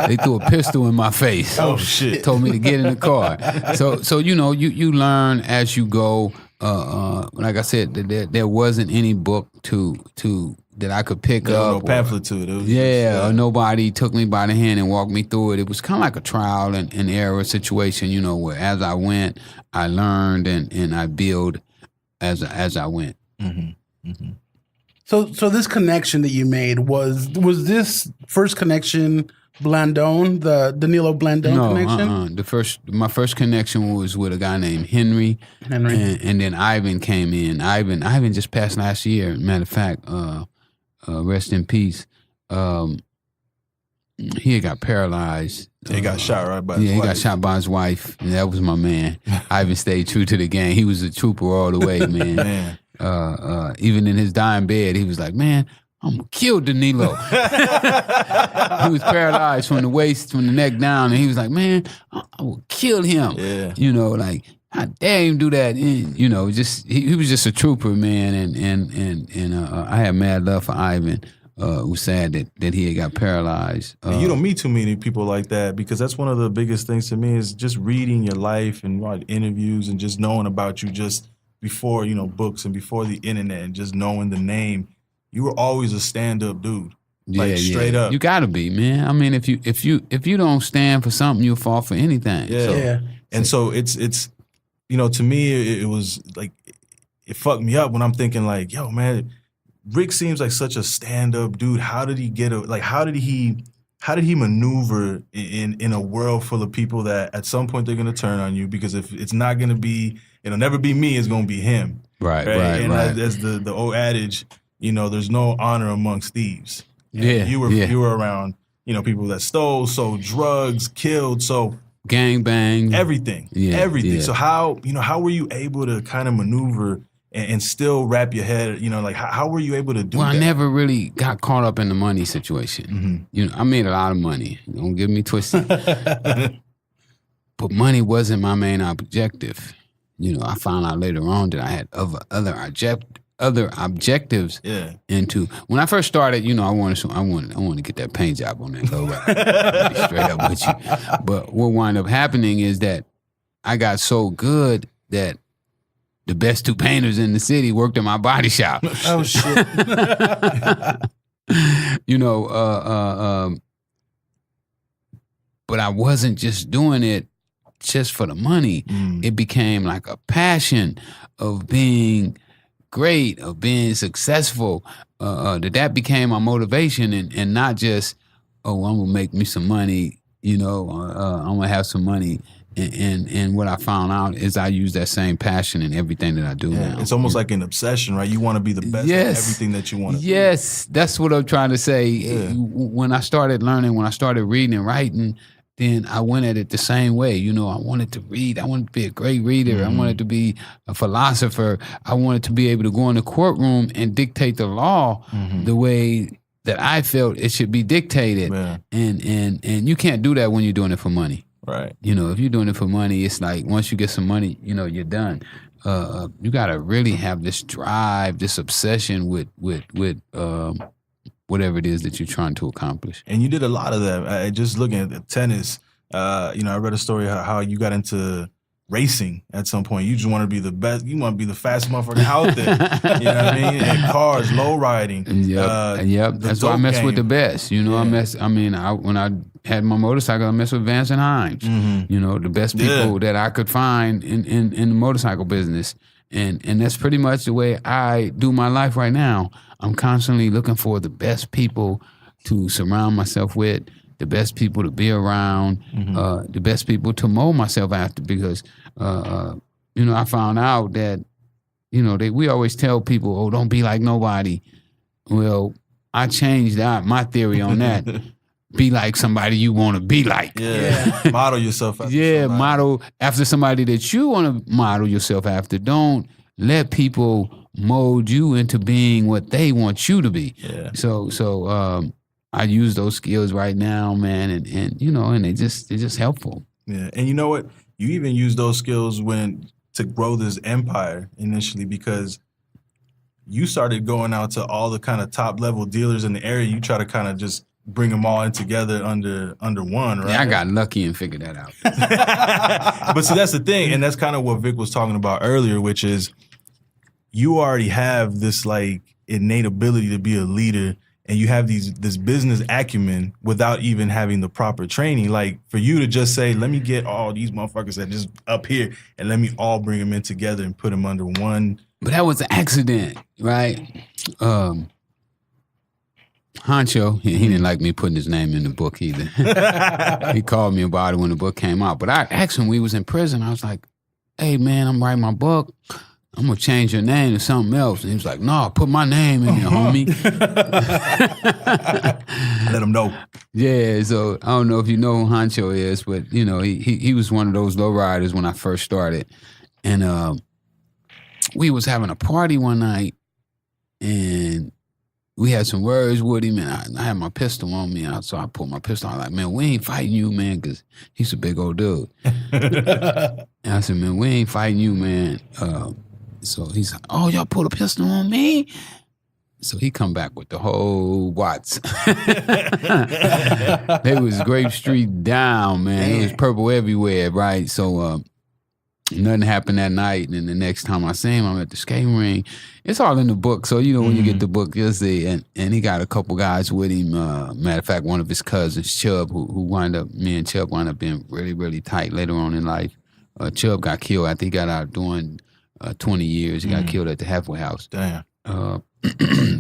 They threw a pistol in my face. Oh, shit. Told me to get in the car. So you learn as you go. Like I said, there wasn't any book to that I could pick up. No pamphlet to it. Or nobody took me by the hand and walked me through it. It was kind of like a trial and error situation, where as I went, I learned and I built as I went. Mm-hmm. Mm-hmm. So this connection that you made, was this first connection Blandone, the Danilo Blandone connection? My first connection was with a guy named Henry. And then Ivan came in. Ivan just passed last year. Matter of fact, rest in peace. He had got paralyzed. He got shot, right? By his wife. He got shot by his wife. And that was my man. Ivan stayed true to the game. He was a trooper all the way, man. Even in his dying bed, he was like, "Man, I'm gonna kill Danilo." He was paralyzed from the waist, from the neck down, and he was like, "Man, I will kill him." Yeah. How dare him do that? And, he was just a trooper, man. And I had mad love for Ivan. It was sad that he had got paralyzed. And you don't meet too many people like that, because that's one of the biggest things to me is just reading your life and interviews and just knowing about you just before, books and before the internet, and just knowing the name. You were always a stand-up dude. Straight up. You gotta be, man. I mean, if you don't stand for something, you'll fall for anything. Yeah. And so it's to me, it was like, it fucked me up when I'm thinking like, yo, man, Rick seems like such a stand-up dude. How did he how did he maneuver in a world full of people that at some point they're gonna turn on you? Because if it's not gonna be, it'll never be me, it's gonna be him. Right. And as the old adage, there's no honor amongst thieves. And Yeah, you were around, people that stole, sold drugs, killed, so gangbang, everything. Yeah. So how were you able to kind of maneuver and still wrap your head, like how were you able to do that? Well, I never really got caught up in the money situation. I made a lot of money. Don't get me twisted. But money wasn't my main objective. I found out later on that I had other objectives into. When I first started, I wanted to get that paint job on that low ride. Be straight up with you. But what wound up happening is that I got so good that the best two painters in the city worked in my body shop. Oh shit. But I wasn't just doing it just for the money. It became like a passion of being great, of being successful. That became my motivation, and not just, I'm gonna make me some money. I'm gonna have some money. And what I found out is I use that same passion in everything that I do now. It's almost like an obsession, right? You want to be the best at everything that you want to be. Yes, that's what I'm trying to say. Yeah. When I started learning, when I started reading and writing, then I went at it the same way. I wanted to read. I wanted to be a great reader. I wanted to be a philosopher. I wanted to be able to go in the courtroom and dictate the law the way that I felt it should be dictated. Yeah. And you can't do that when you're doing it for money. Right. If you're doing it for money, it's like once you get some money, you're done. You got to really have this drive, this obsession with whatever it is that you're trying to accomplish. And you did a lot of that. Just looking at the tennis, I read a story how you got into racing at some point. You just want to be the best. You want to be the fastest motherfucker out there. You know what I mean? And cars, low riding. Yep. That's why I mess with the best. When I had my motorcycle, I messed with Vance and Hines. The best people that I could find in the motorcycle business. And that's pretty much the way I do my life right now. I'm constantly looking for the best people to surround myself with, the best people to be around, the best people to mold myself after, because, I found out that, we always tell people, oh, don't be like nobody. Well, I changed my theory on that. Be like somebody you want to be like. Yeah. Model yourself after somebody. Model after somebody that you want to model yourself after. Don't let people mold you into being what they want you to be. Yeah. So I use those skills right now, man, and they're just helpful. Yeah. And you know what? You even use those skills to grow this empire initially, because you started going out to all the kind of top level dealers in the area. You try to kind of just bring them all in together under one, right? Yeah, I got lucky and figured that out. But see, that's the thing, and that's kind of what Vic was talking about earlier, which is you already have this like innate ability to be a leader, and you have this business acumen without even having the proper training. Like for you to just say, let me get all these motherfuckers that just up here and let me all bring them in together and put them under one. But that was an accident, right? Honcho, he didn't like me putting his name in the book either. He called me about it when the book came out. But I asked him when we was in prison, I was like, hey, man, I'm writing my book. I'm going to change your name to something else. And he was like, no, put my name in there, homie. Let him know. Yeah, so I don't know if you know who Honcho is, but, he was one of those lowriders when I first started. And we was having a party one night, and we had some words with him, and I had my pistol on me, so I pulled my pistol. I'm like, man, we ain't fighting you, man, because he's a big old dude. And I said, man, we ain't fighting you, man. So he's like, oh, y'all pulled a pistol on me? So he come back with the whole Watts. They was Grape Street down, man. It was purple everywhere, right? So nothing happened that night, and the next time I see him, I'm at the skating ring. It's all in the book, so when you get the book, you'll see. And he got a couple guys with him. Matter of fact, one of his cousins, Chubb, me and Chubb wound up being really, really tight later on in life. Chubb got killed after he got out doing 20 years. He got killed at the halfway house. Damn.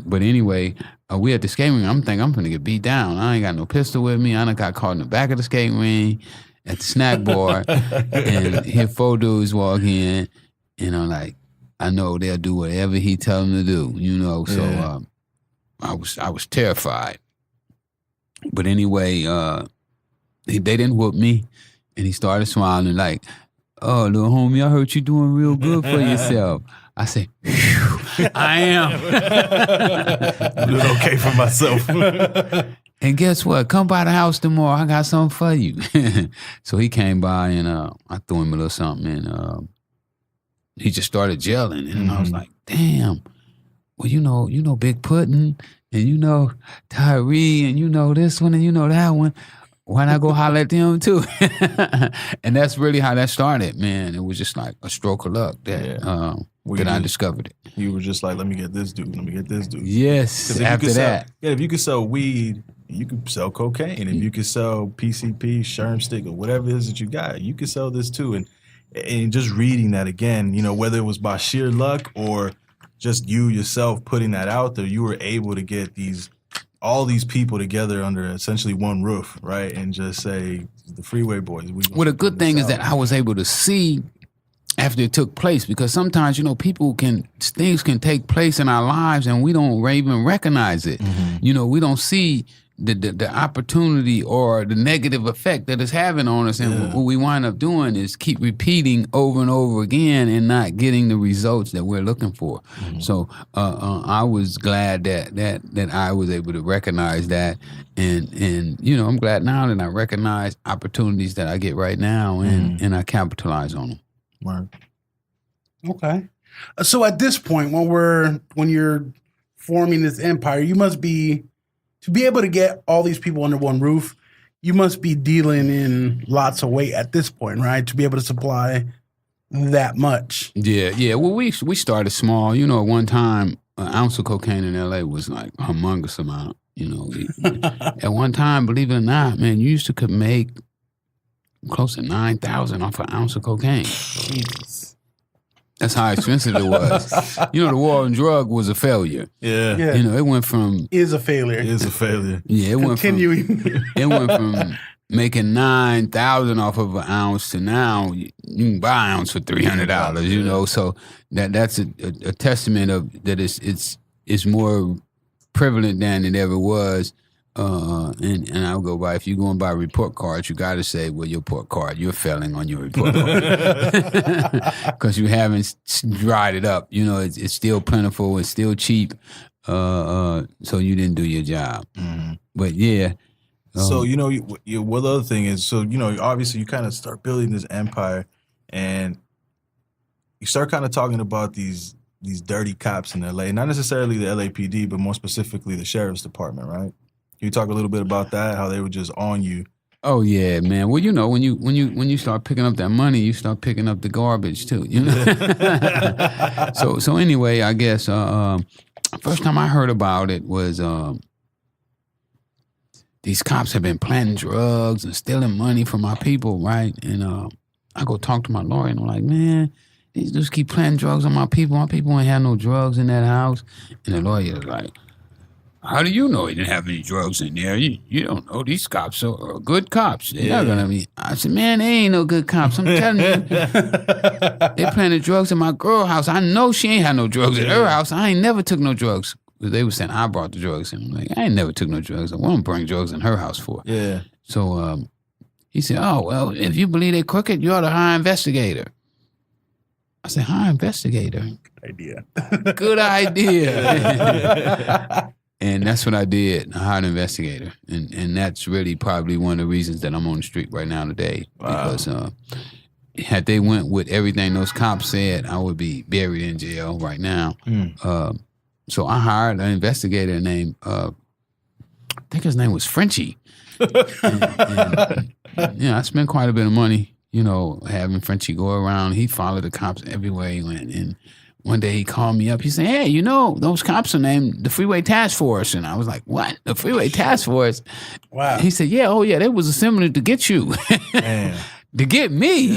But anyway, we at the skating ring. I'm thinking I'm gonna get beat down. I ain't got no pistol with me. I done got caught in the back of the skating ring at the snack bar, and here 4 dudes walk in, and I'm like, I know they'll do whatever he tell them to do, So I was terrified. But anyway, they didn't whoop me, and he started smiling like, "Oh, little homie, I heard you doing real good for yourself." I said, "I am." Doing okay for myself. And guess what? Come by the house tomorrow. I got something for you. So he came by, and I threw him a little something, and he just started gelling, and I was like, "Damn, well, you know Big Puddin', and you know Tyree, and you know this one, and you know that one. Why not go holler at them too?" And that's really how that started, man. It was just like a stroke of luck that I discovered it. You were just like, let me get this dude, let me get this dude. Yes, after that. If you could sell weed, you could sell cocaine. If you could sell PCP, Sherm stick, or whatever it is that you got, you could sell this too. And just reading that again, whether it was by sheer luck or just you yourself putting that out there, you were able to get all these people together under essentially one roof, right? And just say, the Freeway Boys. Well, the good thing is that I was able to see after it took place, because sometimes, things can take place in our lives and we don't even recognize it. We don't see the opportunity or the negative effect that it's having on us. And what we wind up doing is keep repeating over and over again and not getting the results that we're looking for. So I was glad that I was able to recognize that. And I'm glad now that I recognize opportunities that I get right now and I capitalize on them. Right. Okay. So at this point, when you're forming this empire, you must be, to be able to get all these people under one roof, you must be dealing in lots of weight at this point, right? To be able to supply that much. Yeah. Well, we started small. At one time, an ounce of cocaine in LA was like a humongous amount. At one time, believe it or not, man, you used to could make close to $9,000 off an ounce of cocaine. Jesus. That's how expensive it was. The war on drug was a failure. Yeah. It went from... Is a failure. Yeah, it Continuing. went from making $9,000 off of an ounce to now you can buy an ounce for $300, So that's a testament of that it's more prevalent than it ever was. And I'll go by, if you're going by report cards, you got to say, well, your report card, you're failing on your report card. Because you haven't dried it up. It's still plentiful. It's still cheap. So you didn't do your job. But yeah. So, what the other thing is, obviously you kind of start building this empire and you start kind of talking about these dirty cops in LA, not necessarily the LAPD, but more specifically the Sheriff's Department, right? Can you talk a little bit about that? How they were just on you? Oh yeah, man. Well, when you start picking up that money, you start picking up the garbage too. So anyway, I guess first time I heard about it was these cops have been planting drugs and stealing money from my people, right? And I go talk to my lawyer, and I'm like, man, they just keep planting drugs on my people. My people ain't have no drugs in that house. And the lawyer's like, how do you know he didn't have any drugs in there? You don't know. These cops are good cops. They're not gonna be. I said, man, they ain't no good cops. I'm telling you. They planted drugs in my girl house. I know she ain't had no drugs at her house. I ain't never took no drugs. They were saying I brought the drugs in. I'm like, I ain't never took no drugs. I won't bring drugs in her house for. Yeah. So he said, oh, well, if you believe they crooked, you ought to hire an investigator. I said, hire an investigator? Good idea. And that's what I did. I hired an investigator. And that's really probably one of the reasons that I'm on the street right now today. Wow. Because had they went with everything those cops said, I would be buried in jail right now. So I hired an investigator named, I think his name was Frenchie. and I spent quite a bit of money, having Frenchie go around. He followed the cops everywhere he went. And one day he called me up. He said, hey, those cops are named the Freeway Task Force. And I was like, what? The Freeway Task Force? Wow. He said, yeah, they was assembled to get you. To get me.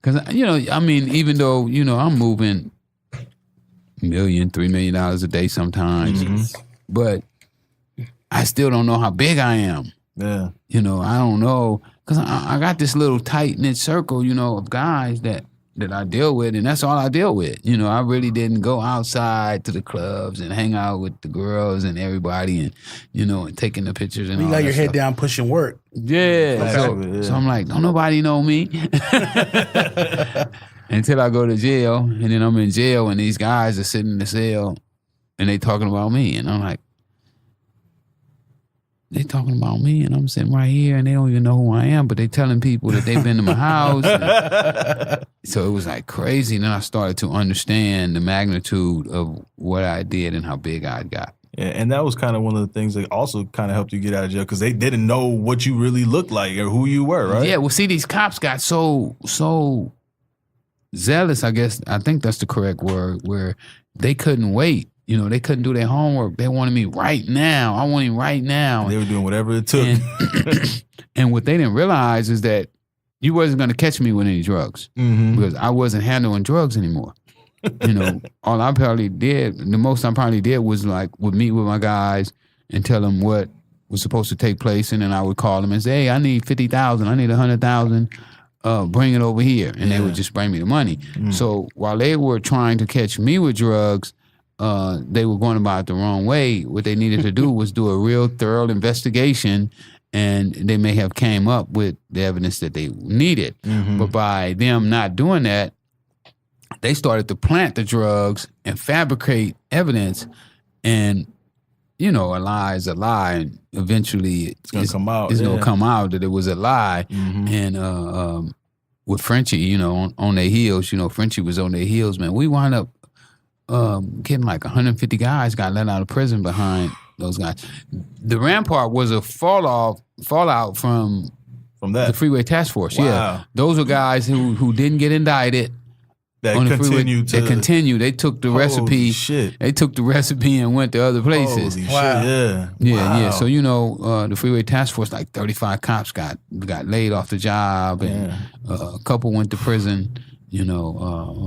Because, even though, I'm moving $1 million, $3 million a day sometimes, but I still don't know how big I am. Yeah. I don't know. Because I got this little tight-knit circle, of guys that that I deal with, and that's all I deal with. You know, I really didn't go outside to the clubs and hang out with the girls and everybody, and you know, and taking the pictures and You all got that your head stuff. down pushing work. Yeah. So I'm like, don't nobody know me until I go to jail, and then I'm in jail, and these guys are sitting in the cell, and they talking about me, and I'm like, they talking about me, and I'm sitting right here, and they don't even know who I am, but they telling people that they've been to my house. So it was like crazy. And then I started to understand the magnitude of what I did and how big I got. Yeah, and that was kind of one of the things that also kind of helped you get out of jail because they didn't know what you really looked like or who you were, right? Yeah, well, see, these cops got so zealous, I guess. I think that's the correct word, where they couldn't wait. You know, they couldn't do their homework. They wanted me right now. I want him right now. They were doing whatever it took. And what they didn't realize is that you wasn't going to catch me with any drugs because I wasn't handling drugs anymore. You know, all I probably did, the most I probably did was like would meet with my guys and tell them what was supposed to take place, and then I would call them and say, "Hey, I need 50,000. I need 100,000. Bring it over here," and they would just bring me the money. So while they were trying to catch me with drugs, they were going about it the wrong way. What they needed to do was do a real thorough investigation, and they may have came up with the evidence that they needed. But by them not doing that, they started to plant the drugs and fabricate evidence, and you know, a lie is a lie, and eventually It's gonna come out. It's gonna come out that it was a lie. And with Frenchie, you know, on their heels, you know, Frenchie was on their heels, man. We wound up getting like 150 guys got let out of prison behind those guys. The Rampart was a fallout from that the Freeway Task Force. Wow. Yeah, those were guys who didn't get indicted. that On the freeway, continued to they continued. They took the recipe. Shit. They took the recipe and went to other places. Holy Wow. shit, yeah. Yeah, yeah. Wow. So you know, the Freeway Task Force, like 35 cops got laid off the job, and a couple went to prison. You know,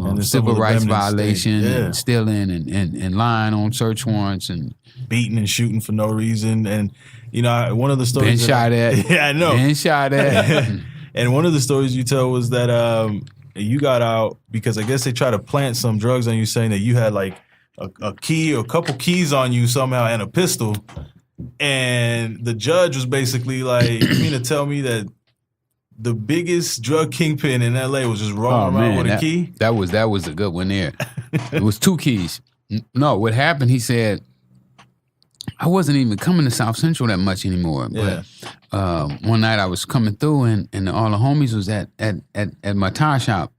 And then some civil of the rights remnants violation, stayed. Yeah. and stealing, and lying on search warrants, and Beating and shooting for no reason. And, you know, one of the stories. been shot at. Yeah, I know. Been shot at. And one of the stories you tell was that you got out because I guess they tried to plant some drugs on you, saying that you had like a key or a couple keys on you somehow and a pistol. And the judge was basically like, "You mean to tell me that the biggest drug kingpin in LA was just rolling around with a key?" That was a good one there. It was 2 keys. No, what happened, he said, I wasn't even coming to South Central that much anymore. Yeah. But one night I was coming through, and all the homies was at my tire shop,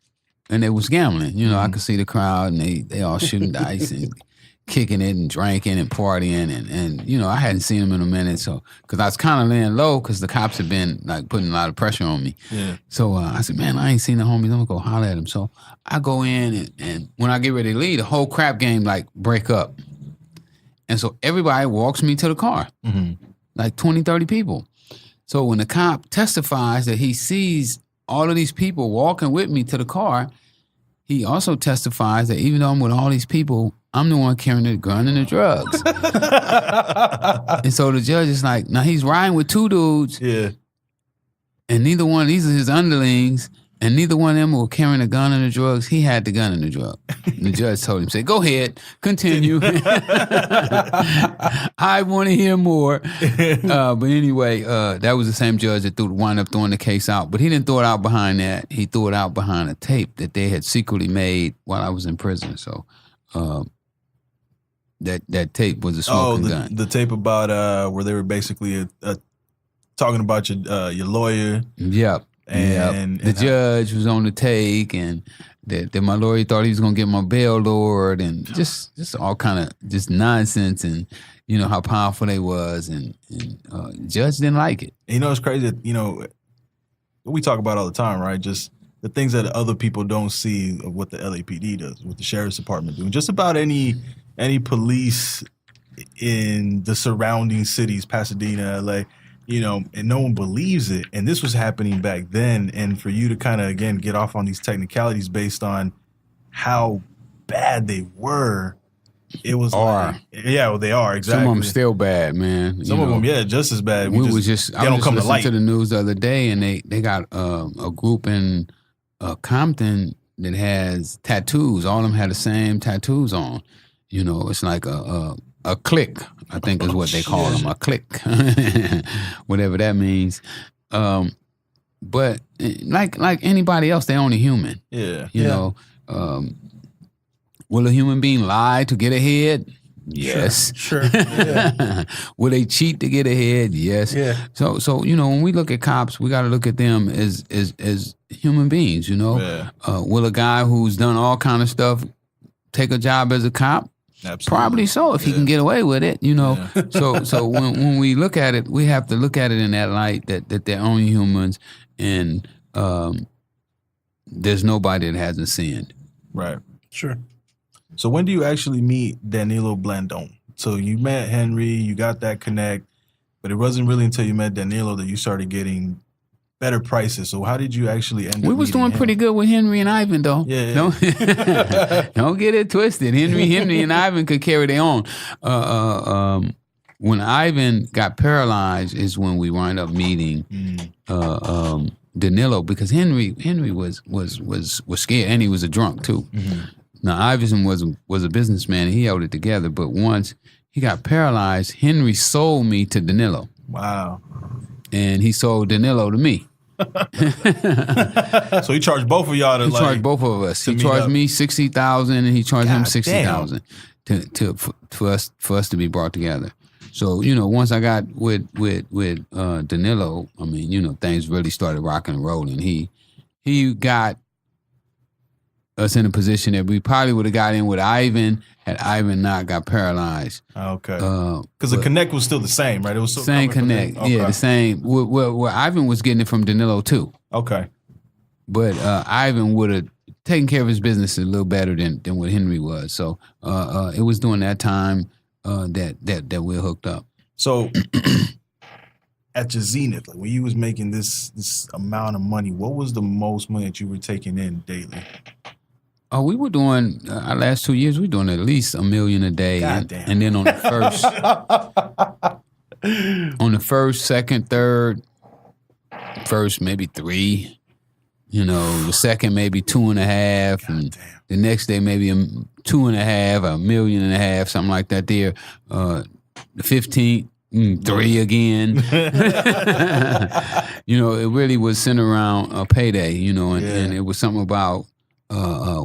and they was gambling. You know, I could see the crowd, and they all shooting dice and kicking it and drinking and partying, and you know, I hadn't seen them in a minute, so because I was kind of laying low because the cops had been like putting a lot of pressure on me. Yeah. So I said, man, I ain't seen the homies. I'm gonna go holler at them. So I go in, and when I get ready to leave, the whole crap game like break up. And so everybody walks me to the car, like 20, 30 people. So when the cop testifies that he sees all of these people walking with me to the car, he also testifies that even though I'm with all these people, I'm the one carrying the gun and the drugs. And so the judge is like, now he's riding with 2 dudes, Yeah. and neither one of these are his underlings, and neither one of them were carrying a gun and the drugs. He had the gun and the drug. And the judge told him, say, go ahead, continue. I want to hear more. But anyway, that was the same judge that wound up throwing the case out. But he didn't throw it out behind that. He threw it out behind a tape that they had secretly made while I was in prison. So that tape was a smoking gun. The tape about where they were basically talking about your lawyer. Yep. And the judge was on the take, and that my lawyer thought he was gonna get my bail lowered, and just all kind of just nonsense, and you know how powerful they was, and the judge didn't like it. You know, it's crazy that, you know, we talk about all the time, right? Just the things that other people don't see of what the LAPD does, what the sheriff's department doing. Just about any police in the surrounding cities, Pasadena, LA. You know, and no one believes it. And this was happening back then. And for you to kind of, again, get off on these technicalities based on how bad they were, it was like, yeah, well, they are, exactly. Some of them still bad, man. Some of them, yeah, just as bad. I was just listening light. to the news the other day, and they got a group in Compton that has tattoos. All of them had the same tattoos on. You know, it's like a clique, I think is what they call them, a clique, whatever that means. But like anybody else, they're only human. Yeah. You know, will a human being lie to get ahead? Yes. Sure. Yeah. Will they cheat to get ahead? Yes. Yeah. So you know, when we look at cops, we got to look at them as human beings. You know, will a guy who's done all kind of stuff take a job as a cop? Absolutely. Probably so, if he can get away with it. You know, so when we look at it, we have to look at it in that light that they're only humans, and there's nobody that hasn't sinned. Right. Sure. So when do you actually meet Danilo Blandon? So you met Henry, you got that connect, but it wasn't really until you met Danilo that you started getting better prices. So how did you actually end up We was meeting doing him? pretty good with Henry and Ivan, though. Yeah. Don't get it twisted. Henry and Ivan could carry their own. When Ivan got paralyzed is when we wound up meeting Danilo, because Henry was scared, and he was a drunk too. Mm-hmm. Now Iverson was a businessman, and he held it together. But once he got paralyzed, Henry sold me to Danilo. Wow. And he sold Danilo to me. So he charged both of y'all to He charged both of us. He meet charged up. me $60,000, and he charged him God $60,000 for us to be brought together. So you know, once I got with Danilo, I mean, you know, things really started rocking and rolling. He got us in a position that we probably would have got in with Ivan had Ivan not got paralyzed. Okay. Because the connect was still the same, right? It was still Same coming from connect, them? Okay. yeah, the same. Well, Ivan was getting it from Danilo too. Okay. But Ivan would have taken care of his business a little better than what Henry was. So it was during that time that we hooked up. So at your zenith, like when you was making this amount of money, what was the most money that you were taking in daily? Oh, we were doing our last 2 years. We were doing at least $1 million a day, and then on the first, second, third, first maybe 3. You know, the second maybe 2.5, and the next day maybe 2.5, $1.5 million, something like that. There, the 15th. 3 again. You know, it really was centered around a payday. You know, and it was something about.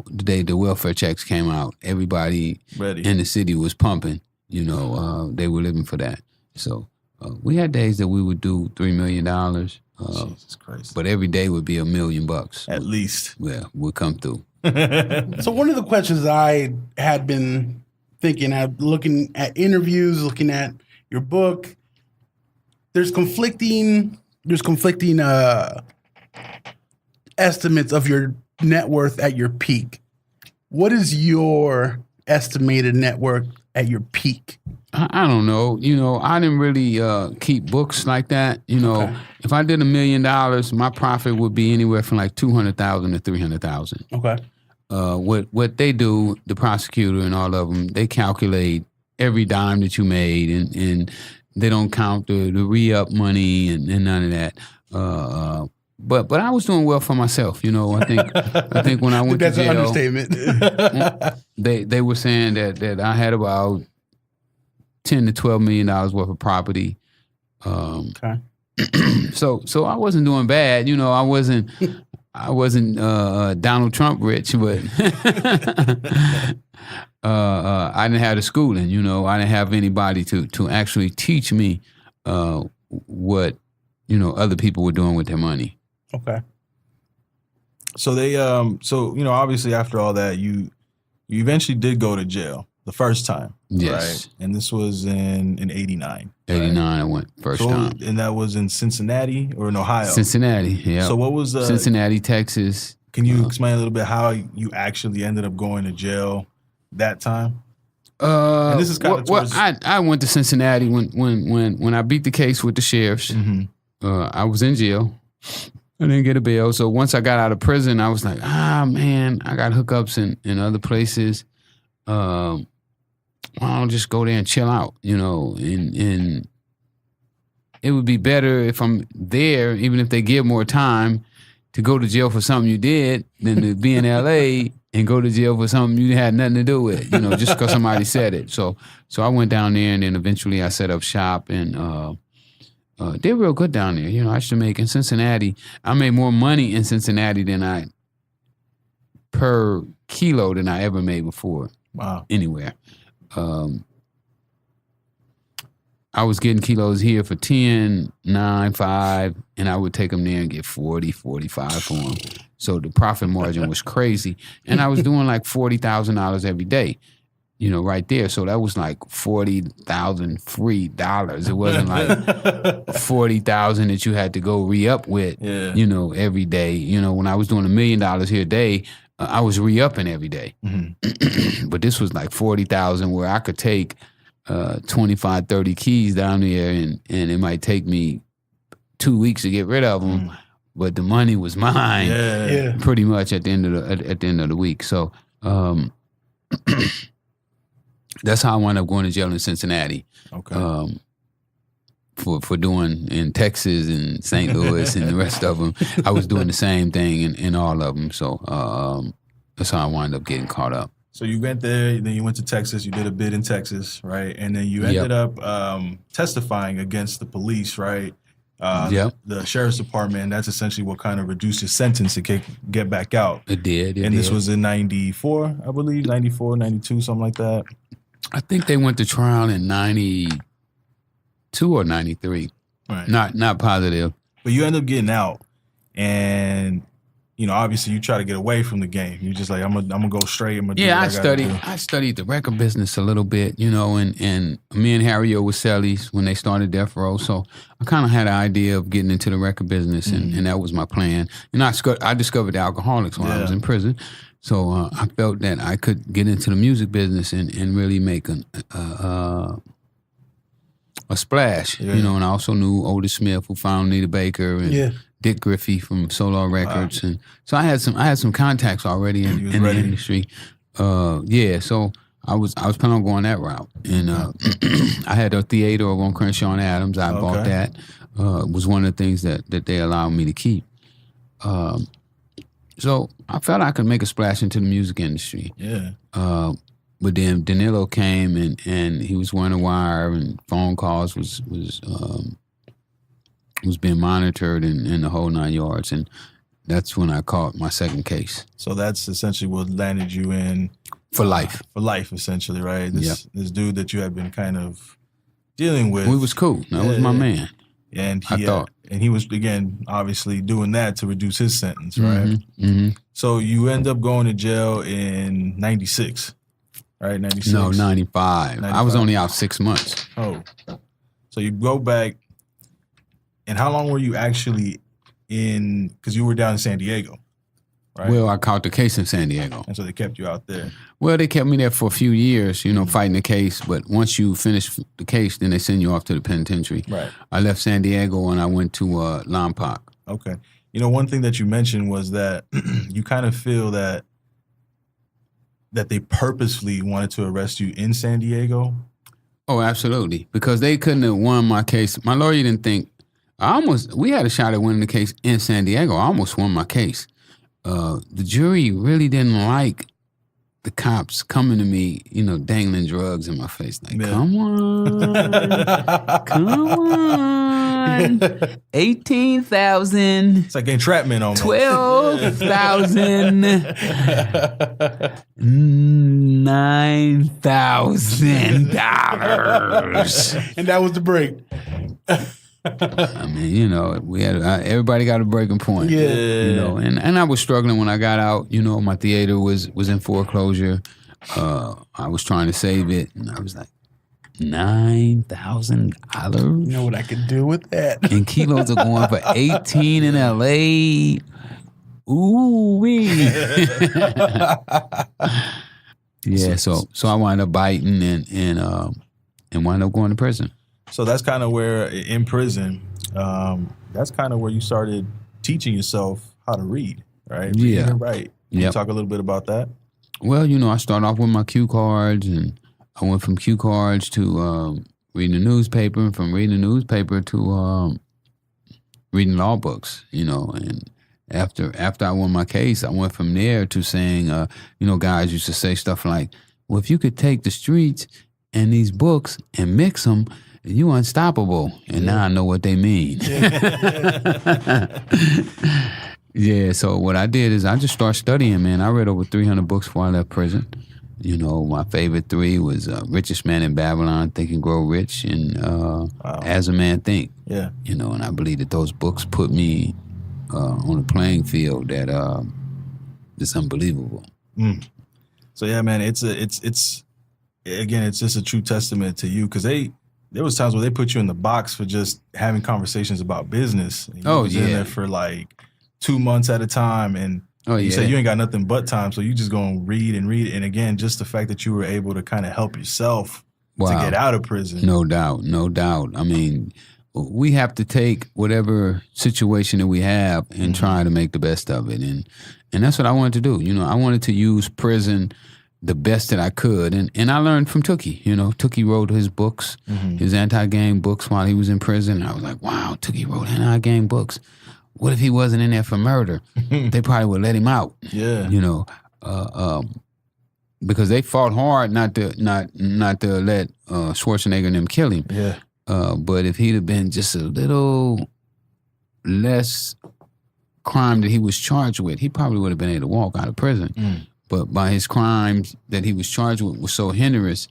The day the welfare checks came out, everybody in the city was pumping. You know, they were living for that. So we had days that we would do $3 million. Jesus Christ! But every day would be $1 million. At least. Well, we'll come through. So one of the questions that I had been thinking, looking at interviews, looking at your book, there's conflicting estimates of your net worth at your peak. What is your estimated net worth at your peak? I don't know. You know, I didn't really keep books like that. You know, if I did $1 million, my profit would be anywhere from like $200,000 to $300,000. Okay. What they do, the prosecutor and all of them, they calculate every dime that you made, and they don't count the re-up money and none of that. But I was doing well for myself, you know. I think when I went That's to jail, an understatement. they were saying that I had about $10 to $12 million worth of property. Okay. So I wasn't doing bad, you know. I wasn't Donald Trump rich, but I didn't have the schooling, you know. I didn't have anybody to actually teach me what, you know, other people were doing with their money. Okay. So they so you know, obviously after all that, you eventually did go to jail the first time. Yes. Right? And this was in 89. 89 I went first time. And that was in Cincinnati or in Ohio? Cincinnati, yeah. So what was Cincinnati, Texas. Can you explain a little bit how you actually ended up going to jail that time? And this is kind of towards... I went to Cincinnati when I beat the case with the sheriffs. Mm-hmm. I was in jail. I didn't get a bail. So once I got out of prison, I was like, man, I got hookups in other places. Why don't I just go there and chill out, you know? And it would be better if I'm there, even if they give more time, to go to jail for something you did than to be in L.A. and go to jail for something you had nothing to do with, just because somebody said it. So I went down there, and then eventually I set up shop and did real good down there. I used to make in Cincinnati. I made more money in Cincinnati than per kilo than I ever made before. Wow. Anywhere. I was getting kilos here for 10, 9, 5, and I would take them there and get 40, 45 for them. So the profit margin was crazy. And I was doing like $40,000 every day, right there. So that was like 40,000 free dollars. It wasn't like 40,000 that you had to go re-up with, every day. When I was doing $1 million here a day, I was re-upping every day. Mm-hmm. But this was like 40,000 where I could take 25, 30 keys down there, and it might take me 2 weeks to get rid of them, but the money was mine. Yeah. Pretty much at the end of the week. So that's how I wound up going to jail in Cincinnati. Okay. For doing in Texas and St. Louis and the rest of them, I was doing the same thing in all of them. So that's how I wound up getting caught up. So you went there, then you went to Texas, you did a bid in Texas, right? And then you ended up testifying against the police, right? The sheriff's department, and that's essentially what kind of reduced your sentence to get back out. It did. This was in 94, I believe, 94, 92, something like that. I think they went to trial in 92 or 93. Right. Not positive. But you end up getting out, and obviously you try to get away from the game. You're just like, I'm gonna go straight. I'm gonna do what I gotta do. I studied the record business a little bit, and me and Harry were cellies when they started Death Row. So I kind of had an idea of getting into the record business, and that was my plan. And I discovered the Alcoholics when I was in prison. So I felt that I could get into the music business and really make a splash, and I also knew Otis Smith, who found Nita Baker, and Dick Griffey from Solar Records, and so I had some contacts already in the industry. So I was planning on going that route, and I had a theater over on Crenshaw and Adams. I bought that. It was one of the things that they allowed me to keep. So I felt I could make a splash into the music industry. Yeah. But then Danilo came and he was wearing a wire, and phone calls was being monitored and the whole 9 yards, and that's when I caught my second case. So that's essentially what landed you in for life. For life, essentially, right? This dude that you had been kind of dealing with. We was cool. That was my man. And he was again obviously doing that to reduce his sentence, right? Mm-hmm. So you end up going to jail in 96. Right, 96? No, 95. I was only out 6 months. Oh. So you go back, and how long were you actually in, because you were down in San Diego, right? Well, I caught the case in San Diego. And so they kept you out there. Well, they kept me there for a few years, fighting the case. But once you finish the case, then they send you off to the penitentiary. Right. I left San Diego and I went to Lompoc. Okay. One thing that you mentioned was that you kind of feel that they purposely wanted to arrest you in San Diego? Oh, absolutely. Because they couldn't have won my case. My lawyer didn't think. We had a shot at winning the case in San Diego. I almost won my case. The jury really didn't like the cops coming to me, dangling drugs in my face. Like, come on. Come on. 18,000. It's like entrapment almost. 12,000. $9,000. And that was the break. I mean, we had everybody got a breaking point. Yeah. And I was struggling when I got out. My theater was in foreclosure. I was trying to save it, and I was like, $9,000. You know what I could do with that? And kilos are going for 18 in LA. Ooh wee. Yeah. So I wound up biting and wound up going to prison. So that's kind of where, in prison, that's kind of where you started teaching yourself how to read, right? Yeah. Read and write. Can you talk a little bit about that? Well, I started off with my cue cards, and I went from cue cards to reading the newspaper, and from reading the newspaper to reading law books, and after I won my case, I went from there to saying, guys used to say stuff like, well, if you could take the streets and these books and mix them, you unstoppable. And now I know what they mean. Yeah, so what I did is I just started studying, man. I read over 300 books before I left prison. My favorite 3 was Richest Man in Babylon, Think and Grow Rich, and As a Man Think. Yeah. And I believe that those books put me on a playing field that is unbelievable. So yeah, man, it's just a true testament to you, because there was times where they put you in the box for just having conversations about business. And you was in there for like 2 months at a time, and you said you ain't got nothing but time, so you just gonna read and read. And again, just the fact that you were able to kind of help yourself to get out of prison. No doubt. I mean, we have to take whatever situation that we have and try to make the best of it, and that's what I wanted to do. I wanted to use prison the best that I could, and I learned from Tookie. Tookie wrote his books, his anti-gang books while he was in prison. I was like, wow, Tookie wrote anti-gang books. What if he wasn't in there for murder? They probably would let him out. Yeah. Because they fought hard not to let Schwarzenegger and them kill him. Yeah. But if he'd have been just a little less crime that he was charged with, he probably would have been able to walk out of prison. But by his crimes that he was charged with was so horrendous,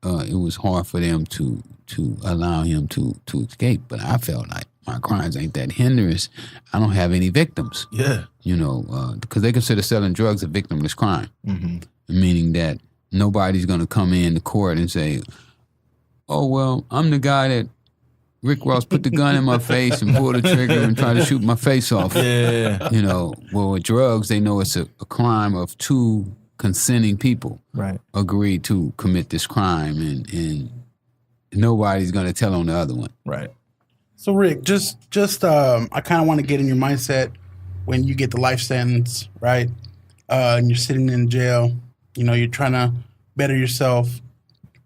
it was hard for them to allow him to escape. But I felt like my crimes ain't that hindrance. I don't have any victims. Yeah. Because they consider selling drugs a victimless crime, meaning that nobody's going to come in the court and say, oh, well, I'm the guy that Rick Ross put the gun in my face and pulled the trigger and tried to shoot my face off. Yeah. Well, with drugs, they know it's a crime of 2 consenting people agreed to commit this crime, and nobody's going to tell on the other one. Right. So Rick, just I kind of want to get in your mindset when you get the life sentence, right? And you're sitting in jail, you're trying to better yourself.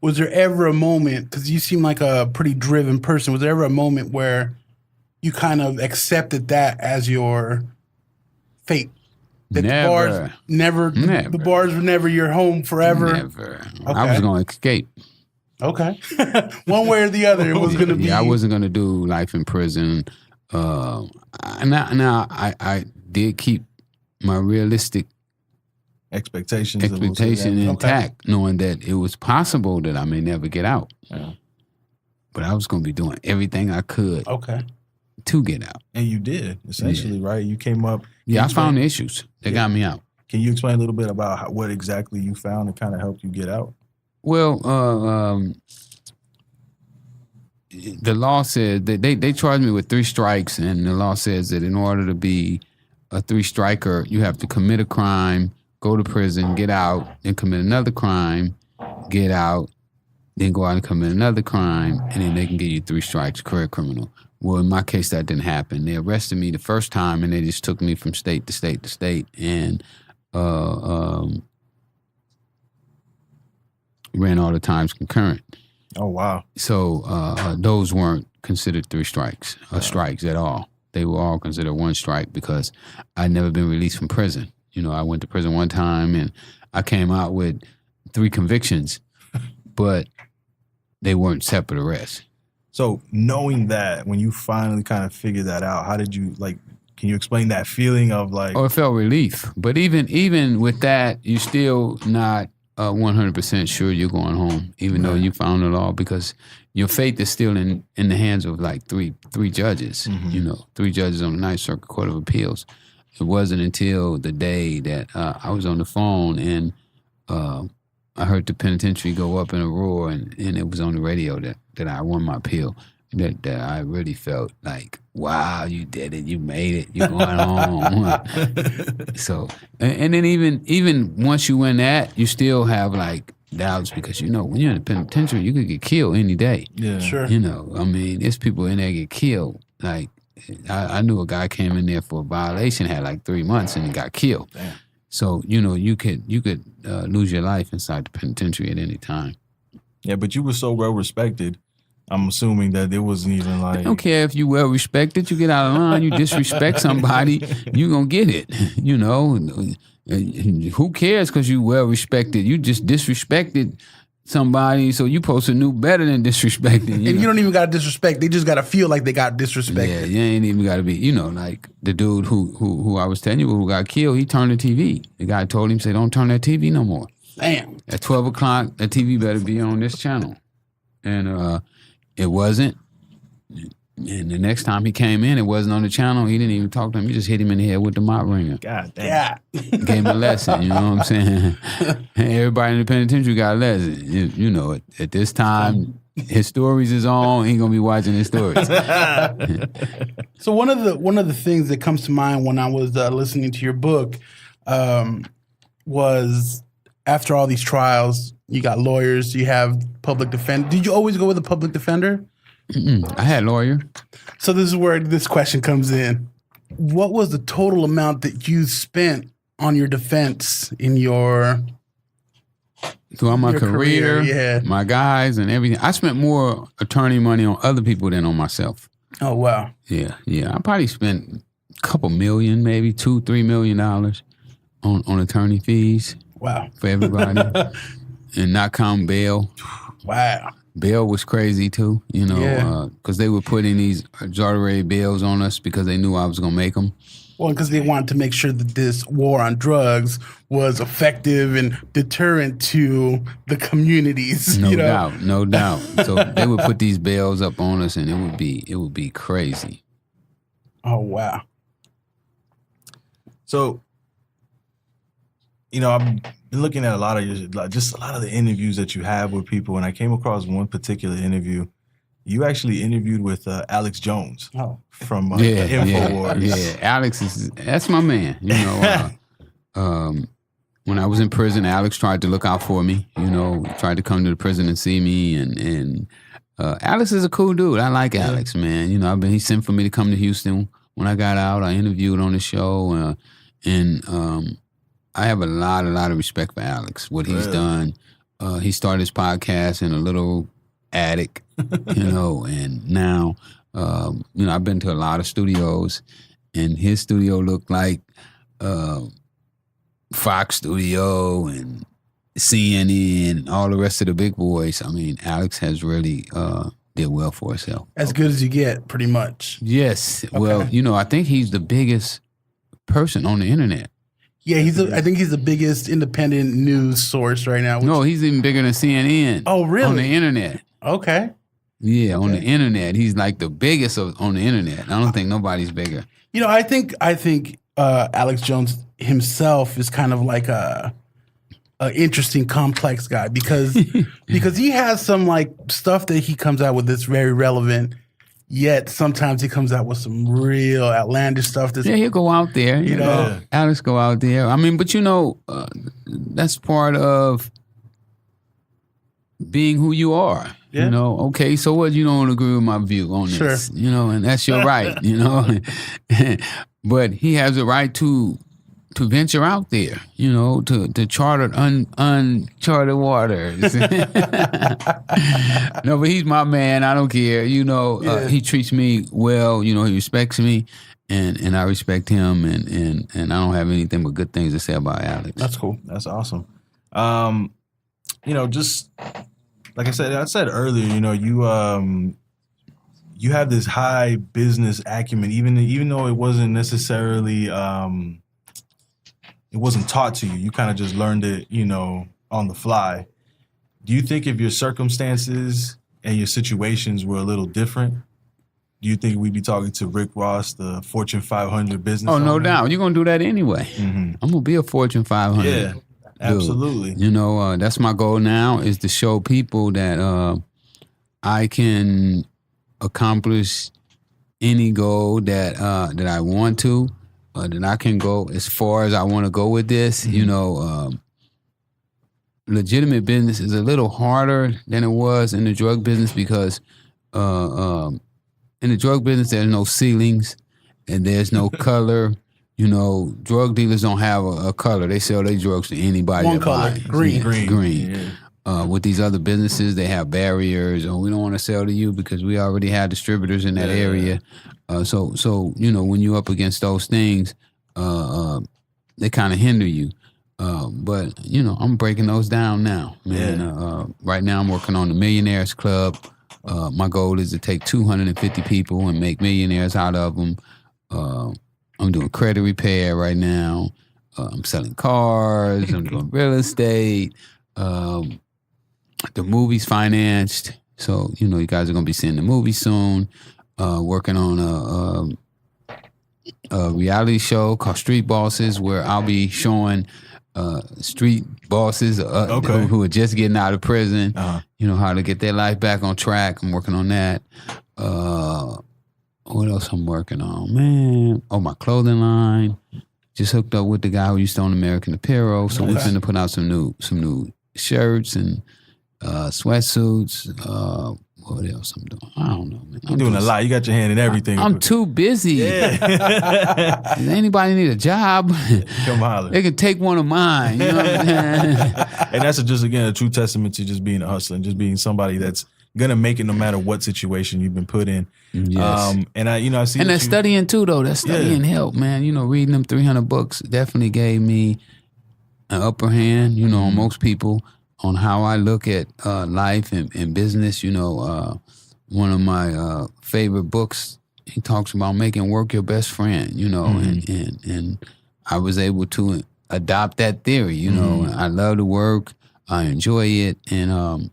Was there ever a moment, because you seem like a pretty driven person, was there ever a moment where you kind of accepted that as your fate? That Never. The bars were never your home forever? Never. Okay. I was going to escape. Okay. One way or the other, it was going to be. Yeah, I wasn't going to do life in prison. I did keep my realistic expectation intact, knowing that it was possible that I may never get out. Yeah. But I was going to be doing everything I could to get out. And you did, essentially, right? You came up. Yeah, I found the issues that got me out. Can you explain a little bit about what exactly you found that kind of helped you get out? Well, the law said that they charged me with 3 strikes, and the law says that in order to be a 3-striker, you have to commit a crime, go to prison, get out, then commit another crime, get out, then go out and commit another crime, and then they can give you 3 strikes, career criminal. Well, in my case, that didn't happen. They arrested me the first time, and they just took me from state to state to state, and ran all the times concurrent. Oh, wow. So those weren't considered 3 strikes at all. They were all considered 1 strike because I'd never been released from prison. I went to prison one time and I came out with 3 convictions, but they weren't separate arrests. So knowing that, when you finally kind of figured that out, how did you, can you explain that feeling of like? Oh, it felt relief. But even with that, you're still not 100% sure you're going home, even though you found the law, because your fate is still in the hands of like three judges, 3 judges on the Ninth Circuit Court of Appeals. It wasn't until the day that I was on the phone and I heard the penitentiary go up in a roar, and it was on the radio that I won my appeal. That I really felt like, wow, you did it, you made it, you're going home. So, and then even once you win that, you still have like doubts, because when you're in the penitentiary, you could get killed any day. Yeah, sure. There's people in there get killed. Like I knew a guy came in there for a violation, had like 3 months, and he got killed. Damn. So you could lose your life inside the penitentiary at any time. Yeah, but you were so well respected I'm assuming that it wasn't even like. I don't care if you well respected. You get out of line. You disrespect somebody, you gonna get it. You know, who cares? Because you well respected. You just disrespected somebody, so you supposed to knew better than disrespecting. And you don't even got to disrespect. They just got to feel like they got disrespected. Yeah, you ain't even got to be. You know, like the dude who I was telling you who got killed. He turned the TV. The guy told him, "Say, don't turn that TV no more. Damn. At 12 o'clock, that TV better be on this channel." And it wasn't. And the next time he came in, it wasn't on the channel. He didn't even talk to him. He just hit him in the head with the mop ringer. God damn. Yeah. Gave him a lesson, you know what I'm saying? Everybody in the penitentiary got a lesson. You know, at this time, his stories is on. He gonna be watching his stories. So one of the things that comes to mind when I was listening to your book was after all these trials, you got lawyers, you have public defender. Did you always go with a public defender? I had a lawyer. So this is where this question comes in. What was the total amount that you spent on your defense in your Throughout my career, yeah. my guys and everything. I spent more attorney money on other people than on myself. Oh, wow. Yeah. I probably spent a couple million, maybe $2-3 million on attorney fees. Wow. For everybody. And not count bail. Wow. Bail was crazy too, you know, because they were putting these exonerated bails on us because they knew I was going to make them. Well, because they wanted to make sure that this war on drugs was effective and deterrent to the communities. No you know? doubt, no doubt. So they would put these bails up on us, and it would be crazy. Oh, wow. So, you know, I've been looking at a lot of the interviews that you have with people, and I came across one particular interview. You actually interviewed with Alex Jones from InfoWars. Yeah, Alex that's my man. You know, when I was in prison, Alex tried to look out for me. You know, tried to come to the prison and see me, and Alex is a cool dude. I like Alex, man. You know, he sent for me to come to Houston. When I got out, I interviewed on the show, and I have a lot of respect for Alex. What he's done. He started his podcast in a little attic, you know, and now, you know, I've been to a lot of studios, and his studio looked like Fox Studio and CNN and all the rest of the big boys. I mean, Alex has really did well for himself. As good as you get, pretty much. Yes. Okay. Well, you know, I think he's the biggest person on the internet. Yeah, I think he's the biggest independent news source right now. No, he's even bigger than CNN. Oh, really? On the internet. Okay. Yeah, on the internet, he's like the biggest on the internet. I don't think nobody's bigger. You know, I think Alex Jones himself is kind of like a interesting, complex guy because he has some like stuff that he comes out with that's very relevant. Yet sometimes he comes out with some real outlandish stuff. That's, he'll go out there. You know, Alex go out there. I mean, but you know, that's part of being who you are. Yeah. You know, okay, so what? You don't agree with my view on this, you know, and that's your right, you know. But he has a right to venture out there, you know, to charter uncharted waters. No, but he's my man. I don't care. You know, he treats me well. You know, he respects me, and I respect him, and I don't have anything but good things to say about Alex. That's cool. That's awesome. You know, just like I said earlier, you know, you have this high business acumen, even though it wasn't necessarily it wasn't taught to you. You kind of just learned it, you know, on the fly. Do you think if your circumstances and your situations were a little different, do you think we'd be talking to Rick Ross, the Fortune 500 business owner? No doubt. You're going to do that anyway. Mm-hmm. I'm going to be a Fortune 500. Yeah, absolutely. You know, that's my goal now, is to show people that I can accomplish any goal that I want to. That I can go as far as I want to go with this. Mm-hmm. You know, legitimate business is a little harder than it was in the drug business because in the drug business there's no ceilings and there's no color. You know, drug dealers don't have a color. They sell their drugs to anybody. One color, buys. green. Green. Yeah. with these other businesses, they have barriers, or we don't want to sell to you because we already have distributors in that area. So when you're up against those things, they kind of hinder you. But I'm breaking those down now, man. Right now, I'm working on the Millionaires Club. My goal is to take 250 people and make millionaires out of them. I'm doing credit repair right now. I'm selling cars. I'm doing real estate. The movie's financed, so you guys are gonna be seeing the movie soon. Working on a reality show called Street Bosses, where I'll be showing street bosses who are just getting out of prison, how to get their life back on track. I'm working on that. What else I'm working on, man? Oh, my clothing line. Just hooked up with the guy who used to own American Apparel, so we're finna put out some new shirts and sweatsuits. What else I'm doing? I don't know, man. You're doing a lot. You got your hand in everything. I'm too busy. Yeah. Does anybody need a job? Come holler. They can take one of mine. You know what I'm saying? And that's just, again, a true testament to just being a hustler and just being somebody that's gonna make it no matter what situation you've been put in. Yes. And I see. And that studying too, though. That studying helped, man. Reading them 300 books definitely gave me an upper hand, on most people, on how I look at life and business. One of my favorite books, he talks about making work your best friend, and I was able to adopt that theory, I love to work, I enjoy it, and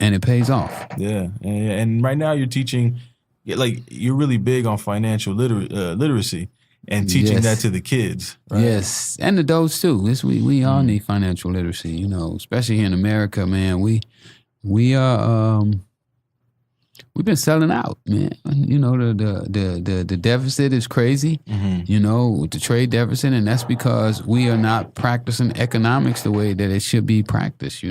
it pays off. Yeah. And right now you're teaching, you're really big on financial literacy and teaching that to the kids. Right? Yes, and adults too. We all need financial literacy, especially here in America, man. We've been selling out, man. The deficit is crazy, with the trade deficit, and that's because we are not practicing economics the way that it should be practiced,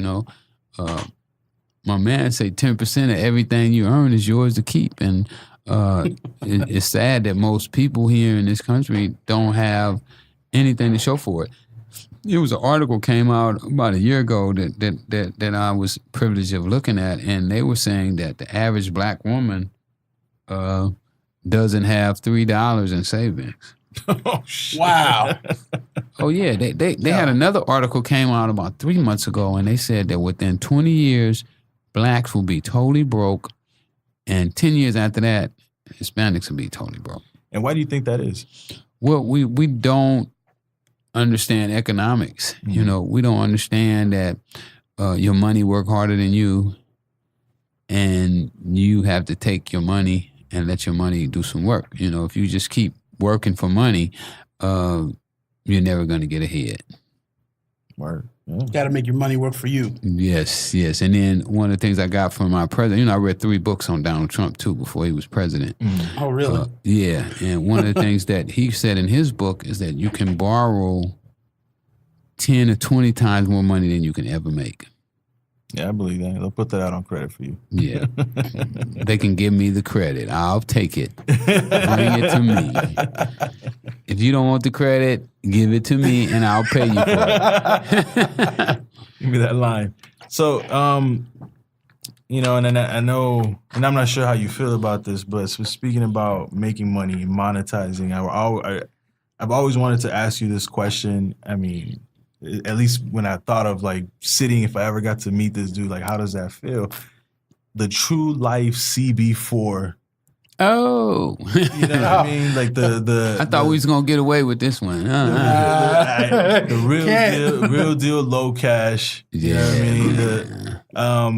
My man say 10% of everything you earn is yours to keep, and it's sad that most people here in this country don't have anything to show for it. There was an article came out about a year ago that I was privileged of looking at, and they were saying that the average black woman doesn't have $3 in savings. Oh, shit. Wow. Oh yeah, they had another article came out about 3 months ago, and they said that within 20 years, blacks will be totally broke, and 10 years after that, Hispanics will be totally broke. And why do you think that is? Well, we don't understand economics. We don't understand that your money work harder than you, and you have to take your money and let your money do some work. If you just keep working for money, you're never going to get ahead. Word. Got to make your money work for you. Yes. And then one of the things I got from my president, I read 3 books on Donald Trump too before he was president. Oh, really? Yeah. And one of the things that he said in his book is that you can borrow 10 or 20 times more money than you can ever make. Yeah, I believe that. They'll put that out on credit for you. Yeah. They can give me the credit. I'll take it. Bring it to me. If you don't want the credit, give it to me and I'll pay you for it. Give me that line. So, and I know, and I'm not sure how you feel about this, but speaking about making money, monetizing, I've always wanted to ask you this question. I mean, at least when I thought of sitting, if I ever got to meet this dude, how does that feel? The True Life CB4. Oh, you know what I mean? I thought we was gonna get away with this one. The real deal, low cash. You know what I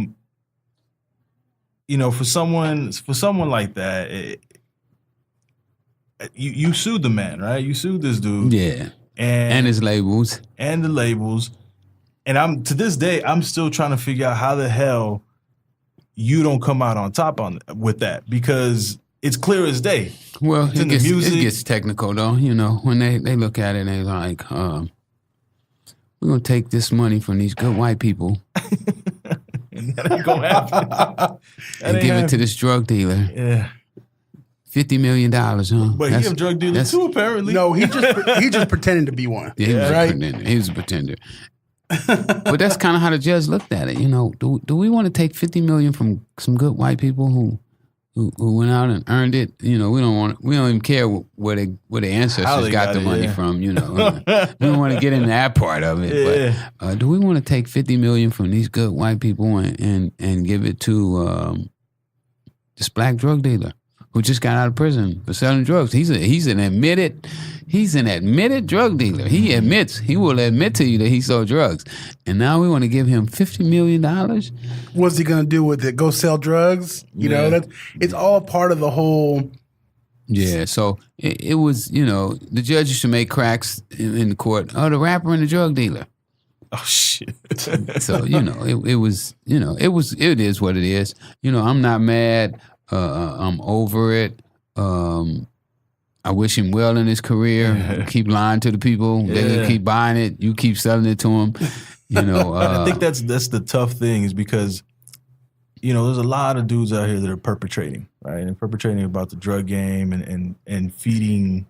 mean? For someone like that, you sued the man, right? You sued this dude. Yeah. And his labels. And the labels. And to this day, I'm still trying to figure out how the hell you don't come out on top with that, because it's clear as day. Well, it gets technical though, when they look at it and they're like, we're gonna take this money from these good white people. And that ain't gonna happen. And give it to this drug dealer. Yeah. $50 million, huh? But he a drug dealer too, apparently. No, he just pretending to be one. Yeah, he was a pretender. But that's kind of how the judge looked at it. Do we want to take $50 million from some good white people who went out and earned it? We don't even care where the ancestors got the money from. We don't want to get into that part of it. But do we want to take $50 million from these good white people and give it to this black drug dealer who just got out of prison for selling drugs? He's an admitted drug dealer. He will admit to you that he sold drugs. And now we want to give him $50 million? What's he going to do with it? Go sell drugs? It's all part of the whole. Yeah, so it was, the judge used to make cracks in the court. Oh, the rapper and the drug dealer. Oh, shit. So, it is what it is. I'm not mad. I'm over it. I wish him well in his career. Keep lying to the people. They're gonna keep buying it. You keep selling it to them. I think that's the tough thing is because, there's a lot of dudes out here that are perpetrating, right? And perpetrating about the drug game and feeding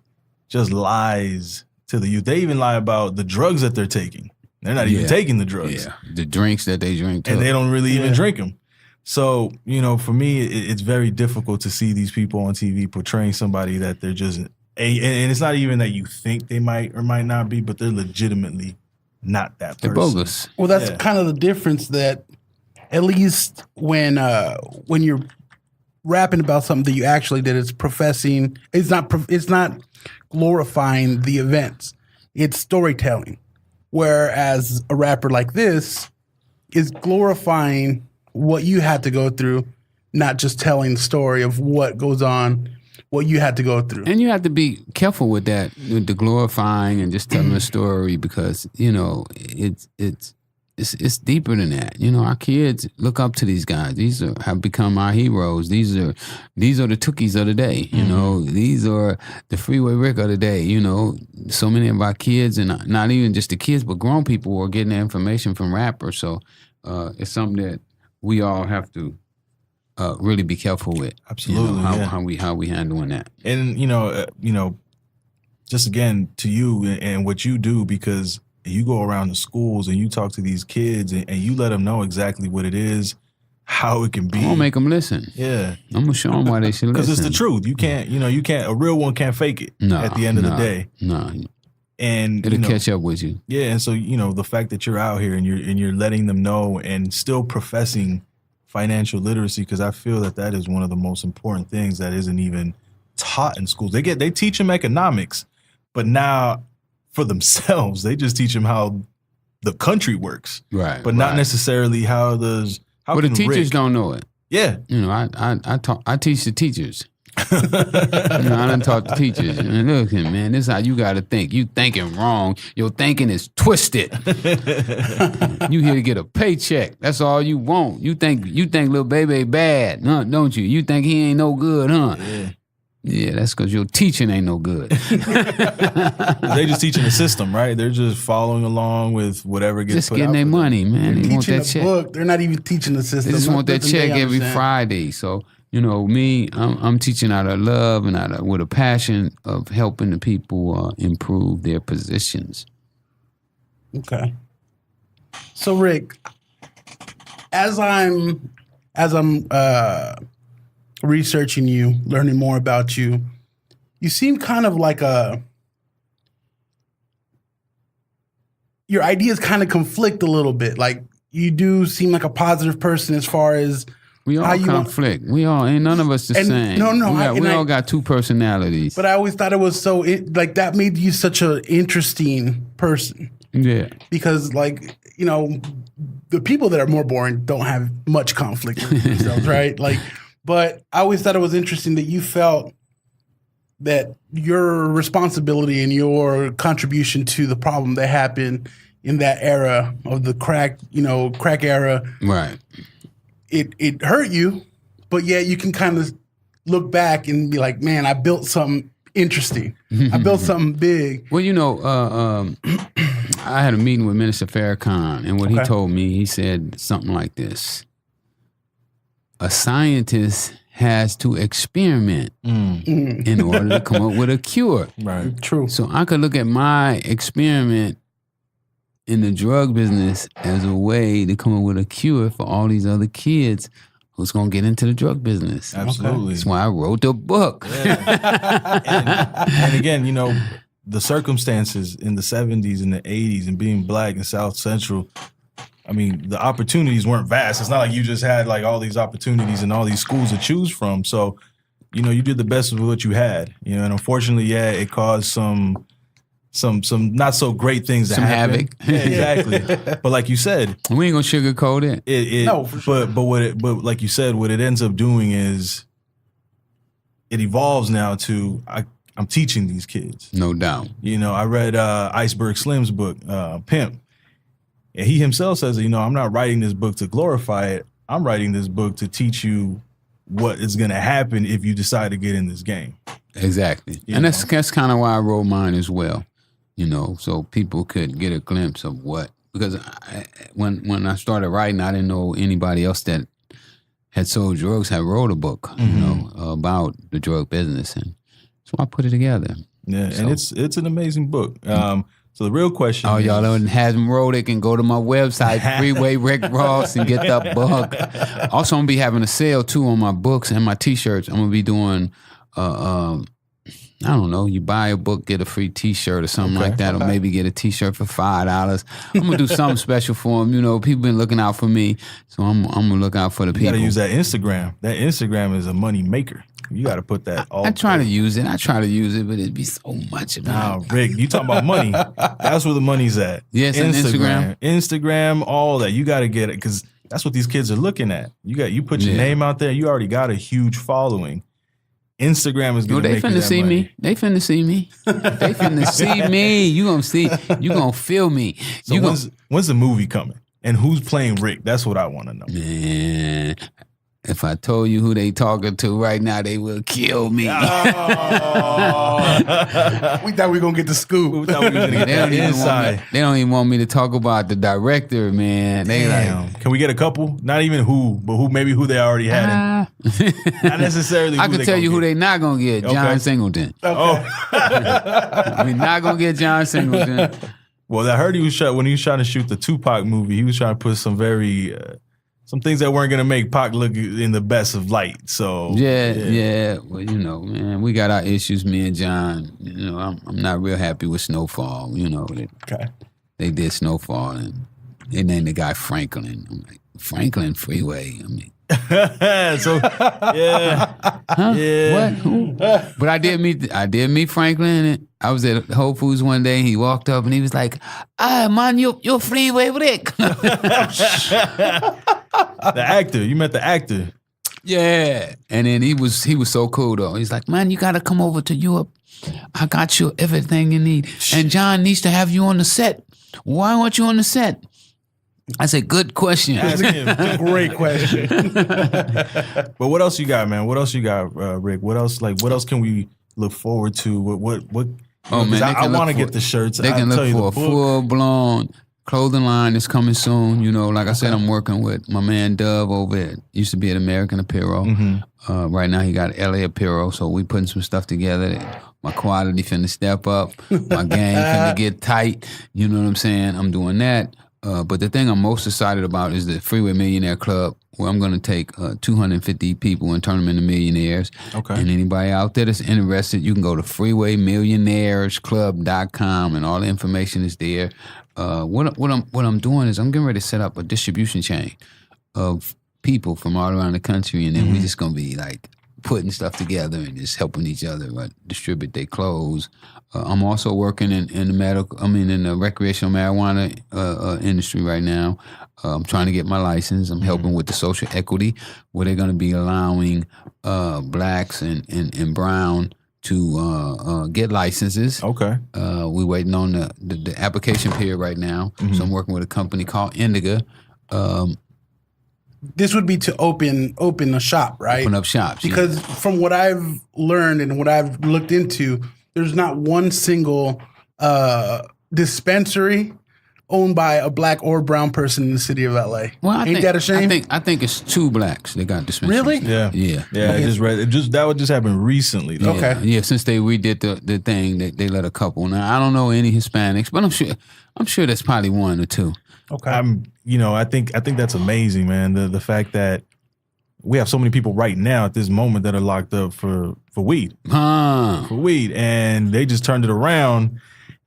just lies to the youth. They even lie about the drugs that they're taking. They're not even taking the drugs. Yeah, the drinks that they drink too. And they don't really even drink them. So, for me, it's very difficult to see these people on TV portraying somebody that they're just, and it's not even that you think they might or might not be, but they're legitimately not that person. They're bogus. Well, that's kind of the difference that at least when you're rapping about something that you actually did, it's professing, it's not glorifying the events. It's storytelling. Whereas a rapper like this is glorifying what you had to go through, not just telling the story of what goes on, what you had to go through. And you have to be careful with that, with the glorifying and just telling a story, because it's deeper than that. Our kids look up to these guys. These have become our heroes. These are the Tookies of the day. These are the Freeway Rick of the day. So many of our kids, and not even just the kids, but grown people, are getting their information from rappers. So it's something that we all have to really be careful with. Absolutely, how we handling that. And just again to you and what you do, because you go around the schools and you talk to these kids and you let them know exactly what it is, how it can be. I'm gonna make them listen. Yeah, I'm gonna show them why they should listen. Because it's the truth. You can't. A real one can't fake it. At the end of the day. No. And it'll catch up with you. Yeah, and so the fact that you're out here and you're letting them know and still professing financial literacy, because I feel that is one of the most important things that isn't even taught in schools. They teach them economics, but now for themselves they just teach them how the country works, right? But not necessarily how the teachers don't know it. Yeah, I teach the teachers. I done taught the teachers. And look, man, this is how you got to think. You thinking wrong. Your thinking is twisted. You here to get a paycheck. That's all you want. You think little baby bad, huh, don't you? You think he ain't no good, huh? Yeah, that's because your teaching ain't no good. They just teaching the system, right? They're just following along with whatever gets just put getting out their money, man. They want that check. Book. They're not even teaching the system. They just want that check every Friday. So, me, I'm teaching out of love and with a passion of helping the people improve their positions. Okay. So, Rick, as I'm researching you, learning more about you, you seem kind of like your ideas kind of conflict a little bit. Like, you do seem like a positive person as far as we all conflict. We all ain't none of us the same. We all got two personalities. But I always thought it was so that made you such an interesting person. Yeah. Because the people that are more boring don't have much conflict with themselves, right? But I always thought it was interesting that you felt that your responsibility and your contribution to the problem that happened in that era of the crack era, right? It hurt you, but yet you can kind of look back and be like, man, I built something interesting. I built something big. Well, I had a meeting with Minister Farrakhan, and what he told me, he said something like this: a scientist has to experiment in order to come up with a cure. Right. True. So I could look at my experiment in the drug business as a way to come up with a cure for all these other kids who's going to get into the drug business. Absolutely. That's why I wrote the book. And again, you know, the circumstances in the 70s and the 80s and being black in South Central, I mean, the opportunities weren't vast. It's not like you just had like all these opportunities and all these schools to choose from. So, you know, you did the best with what you had, you know, and unfortunately, yeah, it caused some not so great things to happen. Havoc. Yeah, exactly. But like you said, we ain't gonna sugarcoat it. No, for sure. But like you said, what it ends up doing is it evolves now to I'm teaching these kids. No doubt. You know, I read Iceberg Slim's book, Pimp. And he himself says, you know, I'm not writing this book to glorify it. I'm writing this book to teach you what is going to happen if you decide to get in this game. Exactly. And that's kind of why I wrote mine as well, you know, so people could get a glimpse of what, because when I started writing, I didn't know anybody else that had sold drugs had wrote a book, you know, about the drug business. And so I put it together. Yeah, So- and it's an amazing book. So the real question Oh, is, y'all that hasn't wrote it can go to my website, Freeway Rick Ross, and get the book. Also, I'm gonna be having a sale too on my books and my T-shirts. I'm gonna be doing, I don't know, you buy a book, get a free T-shirt or something like that, or maybe get a T-shirt for $5. I'm gonna do something special for them. You know, people been looking out for me, so I'm gonna look out for the you people. got to use that Instagram. That Instagram is a money maker. You got to put that all. I try to use it, but it'd be so much of it. Nah, Rick, you talking about money. That's where the money's at. Yes, and Instagram, all that. You got to get it because that's what these kids are looking at. You put your name out there, you already got a huge following. Instagram is going to make you that see money. me. They finna see me. They finna see me. You gonna see. You gonna feel me. So when's the movie coming? And who's playing Rick? That's what I want to know. Man, if I told you who they talking to right now, they will kill me. We thought we were gonna get the scoop. We thought we were going to get They don't, that even inside. they don't even want me to talk about the director, man. They Damn. Can we get a couple? Not even who, but maybe who they already had. Not necessarily who I can tell you who they not gonna get. Okay. John Singleton. Oh, We not gonna get John Singleton. well, I heard when he was trying to shoot the Tupac movie, he was trying to put some some things that weren't going to make Pac look in the best of light. So Yeah. Well, you know, man, we got our issues, me and John. You know, I'm not real happy with Snowfall. You know, they did Snowfall and they named the guy Franklin. I'm like, Franklin Freeway. I mean, so yeah, huh? Yeah. What? Who? But I did meet Franklin. And I was at Whole Foods one day. He walked up and he was like, "Ah, man, you're Freeway Rick." The actor. You met the actor. Yeah. And then he was so cool though. He's like, "Man, you gotta come over to Europe. I got you everything you need. And John needs to have you on the set. Why aren't you on the set?" I said, "Good question." Ask him. Great question. But what else you got, man? What else you got, Rick? What else can we look forward to? What? Oh man, I want to get the shirts. They can look for a full-blown clothing line that's coming soon. You know, like I said, I'm working with my man Dove over at, used to be at American Apparel. Right now he got LA Apparel, so we putting some stuff together. My quality finna step up. My game finna get tight. You know what I'm saying? I'm doing that. But the thing I'm most excited about is the Freeway Millionaire Club, where I'm going to take 250 people and turn them into millionaires. Okay. And anybody out there that's interested, you can go to freewaymillionairesclub.com, and all the information is there. What I'm doing is I'm getting ready to set up a distribution chain of people from all around the country, and then we're just going to be like putting stuff together and just helping each other distribute their clothes. I'm also working in the recreational marijuana industry right now. I'm trying to get my license. I'm helping with the social equity, where they're going to be allowing blacks and brown to get licenses. Okay. We're waiting on the application period right now. So I'm working with a company called Indica. This would be to open a shop, right? Open up shops. Because from what I've learned and what I've looked into, there's not one single dispensary owned by a black or brown person in the city of LA. Well, Ain't that a shame? I think it's 2 blacks that got dispensaries. Really? Yeah. Yeah. Yeah. I just read it. That would just happen recently. Though. Okay. Yeah, since they redid the thing, they let a couple. Now I don't know any Hispanics, but I'm sure that's probably 1 or 2. Okay. I think that's amazing, man. The fact that we have so many people right now at this moment that are locked up for weed. For weed. And they just turned it around.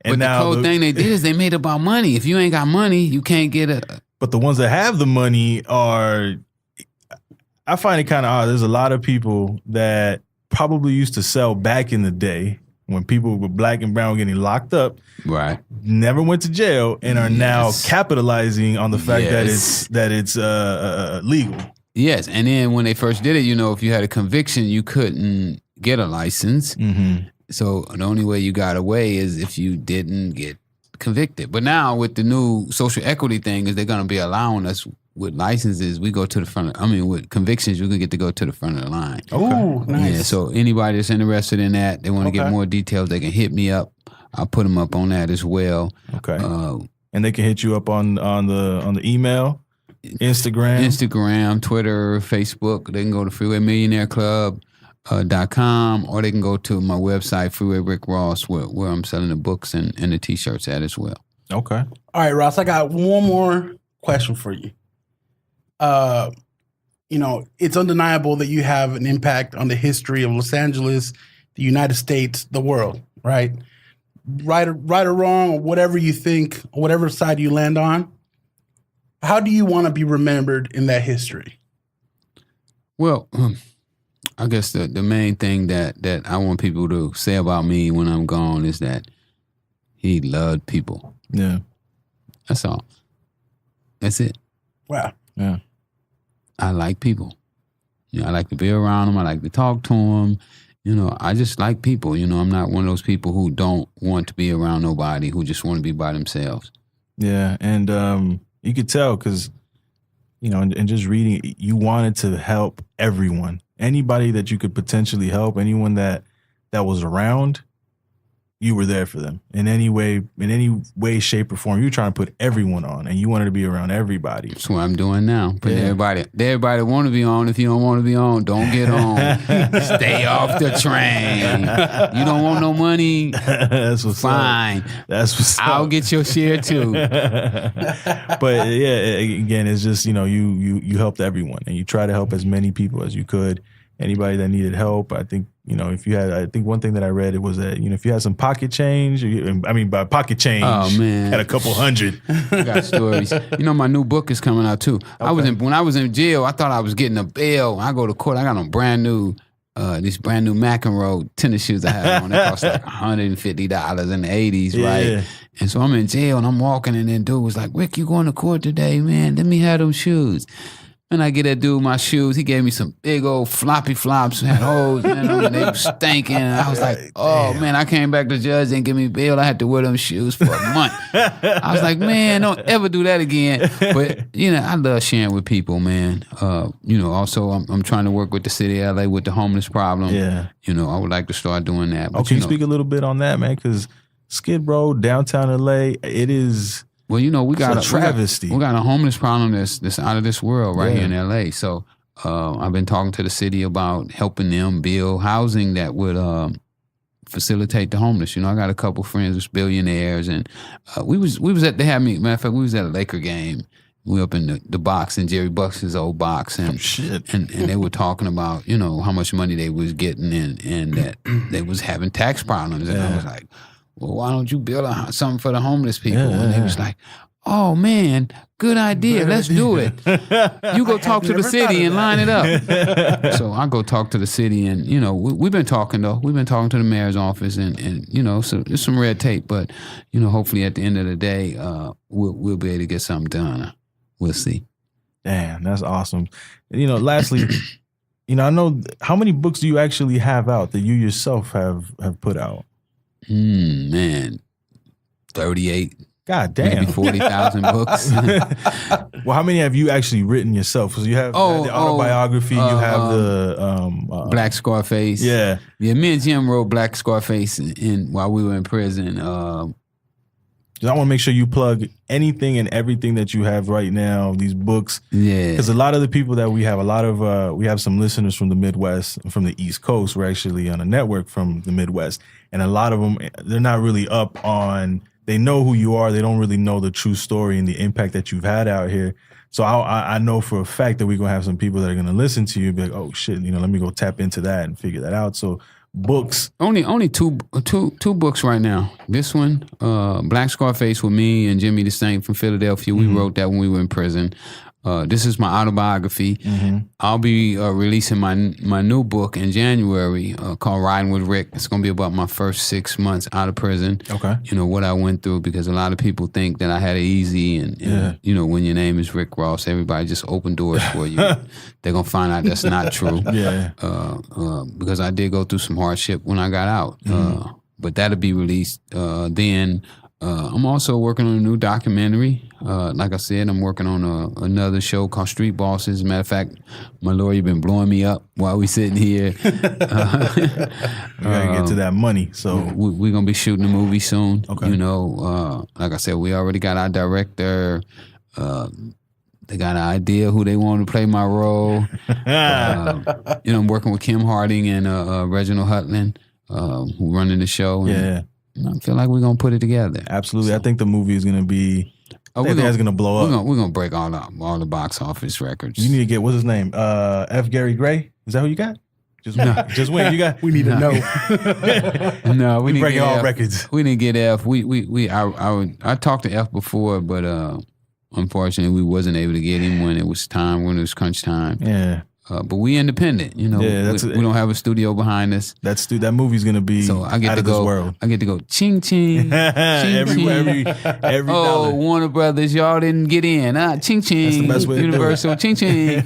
And but now the cool thing they did is they made it about money. If you ain't got money, you can't get a. But the ones that have the money are, I find it kind of odd. There's a lot of people that probably used to sell back in the day when people were black and brown getting locked up, right? Never went to jail and are now capitalizing on the fact that it's legal. Yes, and then when they first did it, if you had a conviction, you couldn't get a license. Mm-hmm. So the only way you got away is if you didn't get convicted. But now with the new social equity thing, is they're going to be allowing us with licenses, we go to the front. With convictions, you can get to go to the front of the line. Oh, nice. Yeah, so anybody that's interested in that, they want to get more details, they can hit me up. I'll put them up on that as well. Okay. And they can hit you up on the email, Instagram, Twitter, Facebook. They can go to FreewayMillionaireClub.com, or they can go to my website, Freeway Rick Ross, where I'm selling the books and the T-shirts at as well. Okay. All right, Ross, I got one more question for you. It's undeniable that you have an impact on the history of Los Angeles, the United States, the world, right? Right or wrong, or whatever you think, or whatever side you land on. How do you want to be remembered in that history? Well, I guess the main thing that I want people to say about me when I'm gone is that he loved people. Yeah. That's all. That's it. Wow. Yeah. I like people. I like to be around them. I like to talk to them. I just like people. I'm not one of those people who don't want to be around nobody, who just want to be by themselves. Yeah, and you could tell because, and just reading, you wanted to help everyone. Anybody that you could potentially help, anyone that was around, you were there for them in any way, shape, or form. You were trying to put everyone on, and you wanted to be around everybody. That's what I'm doing now. Putting everybody want to be on. If you don't want to be on, don't get on. Stay off the train. You don't want no money? That's what's fine. Up. That's what's I'll up. get your share too. But yeah, again, it's just you helped everyone, and you try to help as many people as you could. Anybody that needed help, I think, if you had, I think one thing that I read, it was that, if you had some pocket change, by pocket change, oh, man. Had a couple hundred. I got stories. My new book is coming out too. Okay. When I was in jail, I thought I was getting a bail. I go to court, I got on these brand new McEnroe tennis shoes I had on. They cost like $150 in the 80s, right? And so I'm in jail and I'm walking, and then dude was like, "Rick, you going to court today, man? Let me have them shoes." And I get that dude my shoes. He gave me some big old floppy flops, had holes in them, and they were stinking. And I was like, "Oh man!" I came back to the judge and give me bail. I had to wear them shoes for a month. I was like, "Man, don't ever do that again." But I love sharing with people, man. Also I'm trying to work with the city of LA with the homeless problem. Yeah. I would like to start doing that. But, Can you speak a little bit on that, man? Because Skid Row, downtown LA, it is. Well, we got a travesty. We got a homeless problem that's out of this world here in LA. So I've been talking to the city about helping them build housing that would facilitate the homeless. I got a couple friends who's billionaires, and we was at they had me. Matter of fact, we was at a Laker game. We up in the box in Jerry Bucks's old box, and and they were talking about how much money they was getting and that they was having tax problems, and I was like, well, why don't you build something for the homeless people? And they was like, oh, man, good idea. Let's do it. You go talk to the city and line it up. So I go talk to the city, and, we've been talking, though. We've been talking to the mayor's office, and so there's some red tape. But, hopefully at the end of the day, we'll be able to get something done. We'll see. Damn, that's awesome. Lastly, I know, how many books do you actually have out that you yourself have put out? Man, 38. God damn. Maybe 40,000 books. Well, how many have you actually written yourself? Because you have the autobiography, you have the Black Scarface. Yeah. Yeah, me and Jim wrote Black Scarface while we were in prison. I want to make sure you plug anything and everything that you have right now, these books. Yeah. Because a lot of the people that we have, we have some listeners from the Midwest, from the East Coast. We're actually on a network from the Midwest. And a lot of them, they're not really up on, they know who you are. They don't really know the true story and the impact that you've had out here. So I know for a fact that we're going to have some people that are going to listen to you and be like, oh shit, let me go tap into that and figure that out. So books. Only two books right now. This one, Black Scarface with me and Jimmy the Saint from Philadelphia. We wrote that when we were in prison. This is my autobiography. I'll be releasing my new book in January called Riding with Rick. It's going to be about my first 6 months out of prison. Okay. What I went through, because a lot of people think that I had it easy and when your name is Rick Ross, everybody just open doors for you. They're going to find out that's not true. Yeah. Because I did go through some hardship when I got out. But that'll be released then. I'm also working on a new documentary. Like I said, I'm working on another show called Street Bosses. As a matter of fact, my lawyer been blowing me up while we sitting here. We gotta get to that money. So we're gonna be shooting a movie soon. Okay. Like I said, we already got our director. They got an idea who they want to play my role. I'm working with Kim Harding and Reginald Hutland, who running the show. And I feel like we're gonna put it together. Absolutely. So, I think the movie is gonna be. I think it's gonna blow up. We're gonna break all the box office records. You need to get, what's his name? F. Gary Gray. Is that who you got? Just win. You got. We need to know. No, we breaking all records. We didn't get F. I talked to F before, but unfortunately we wasn't able to get him when it was crunch time. Yeah. But we independent, we don't have a studio behind us. That movie's gonna be so I get out to of go. this world. I get to go ching ching, ching every oh, dollar. Warner Brothers, y'all didn't get in. Ching ching. That's the best way to Universal, ching ching.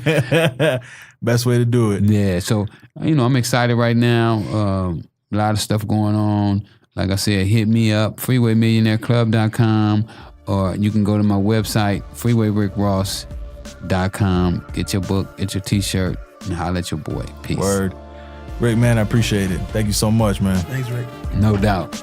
Best way to do it. Yeah. So I'm excited right now. A lot of stuff going on. Like I said, hit me up, freewaymillionaireclub.com, or you can go to my website, freewayricross.com. Get your book, get your t-shirt, and holler at your boy. Peace. Word. Rick, man, I appreciate it. Thank you so much, man. Thanks, Rick. No doubt.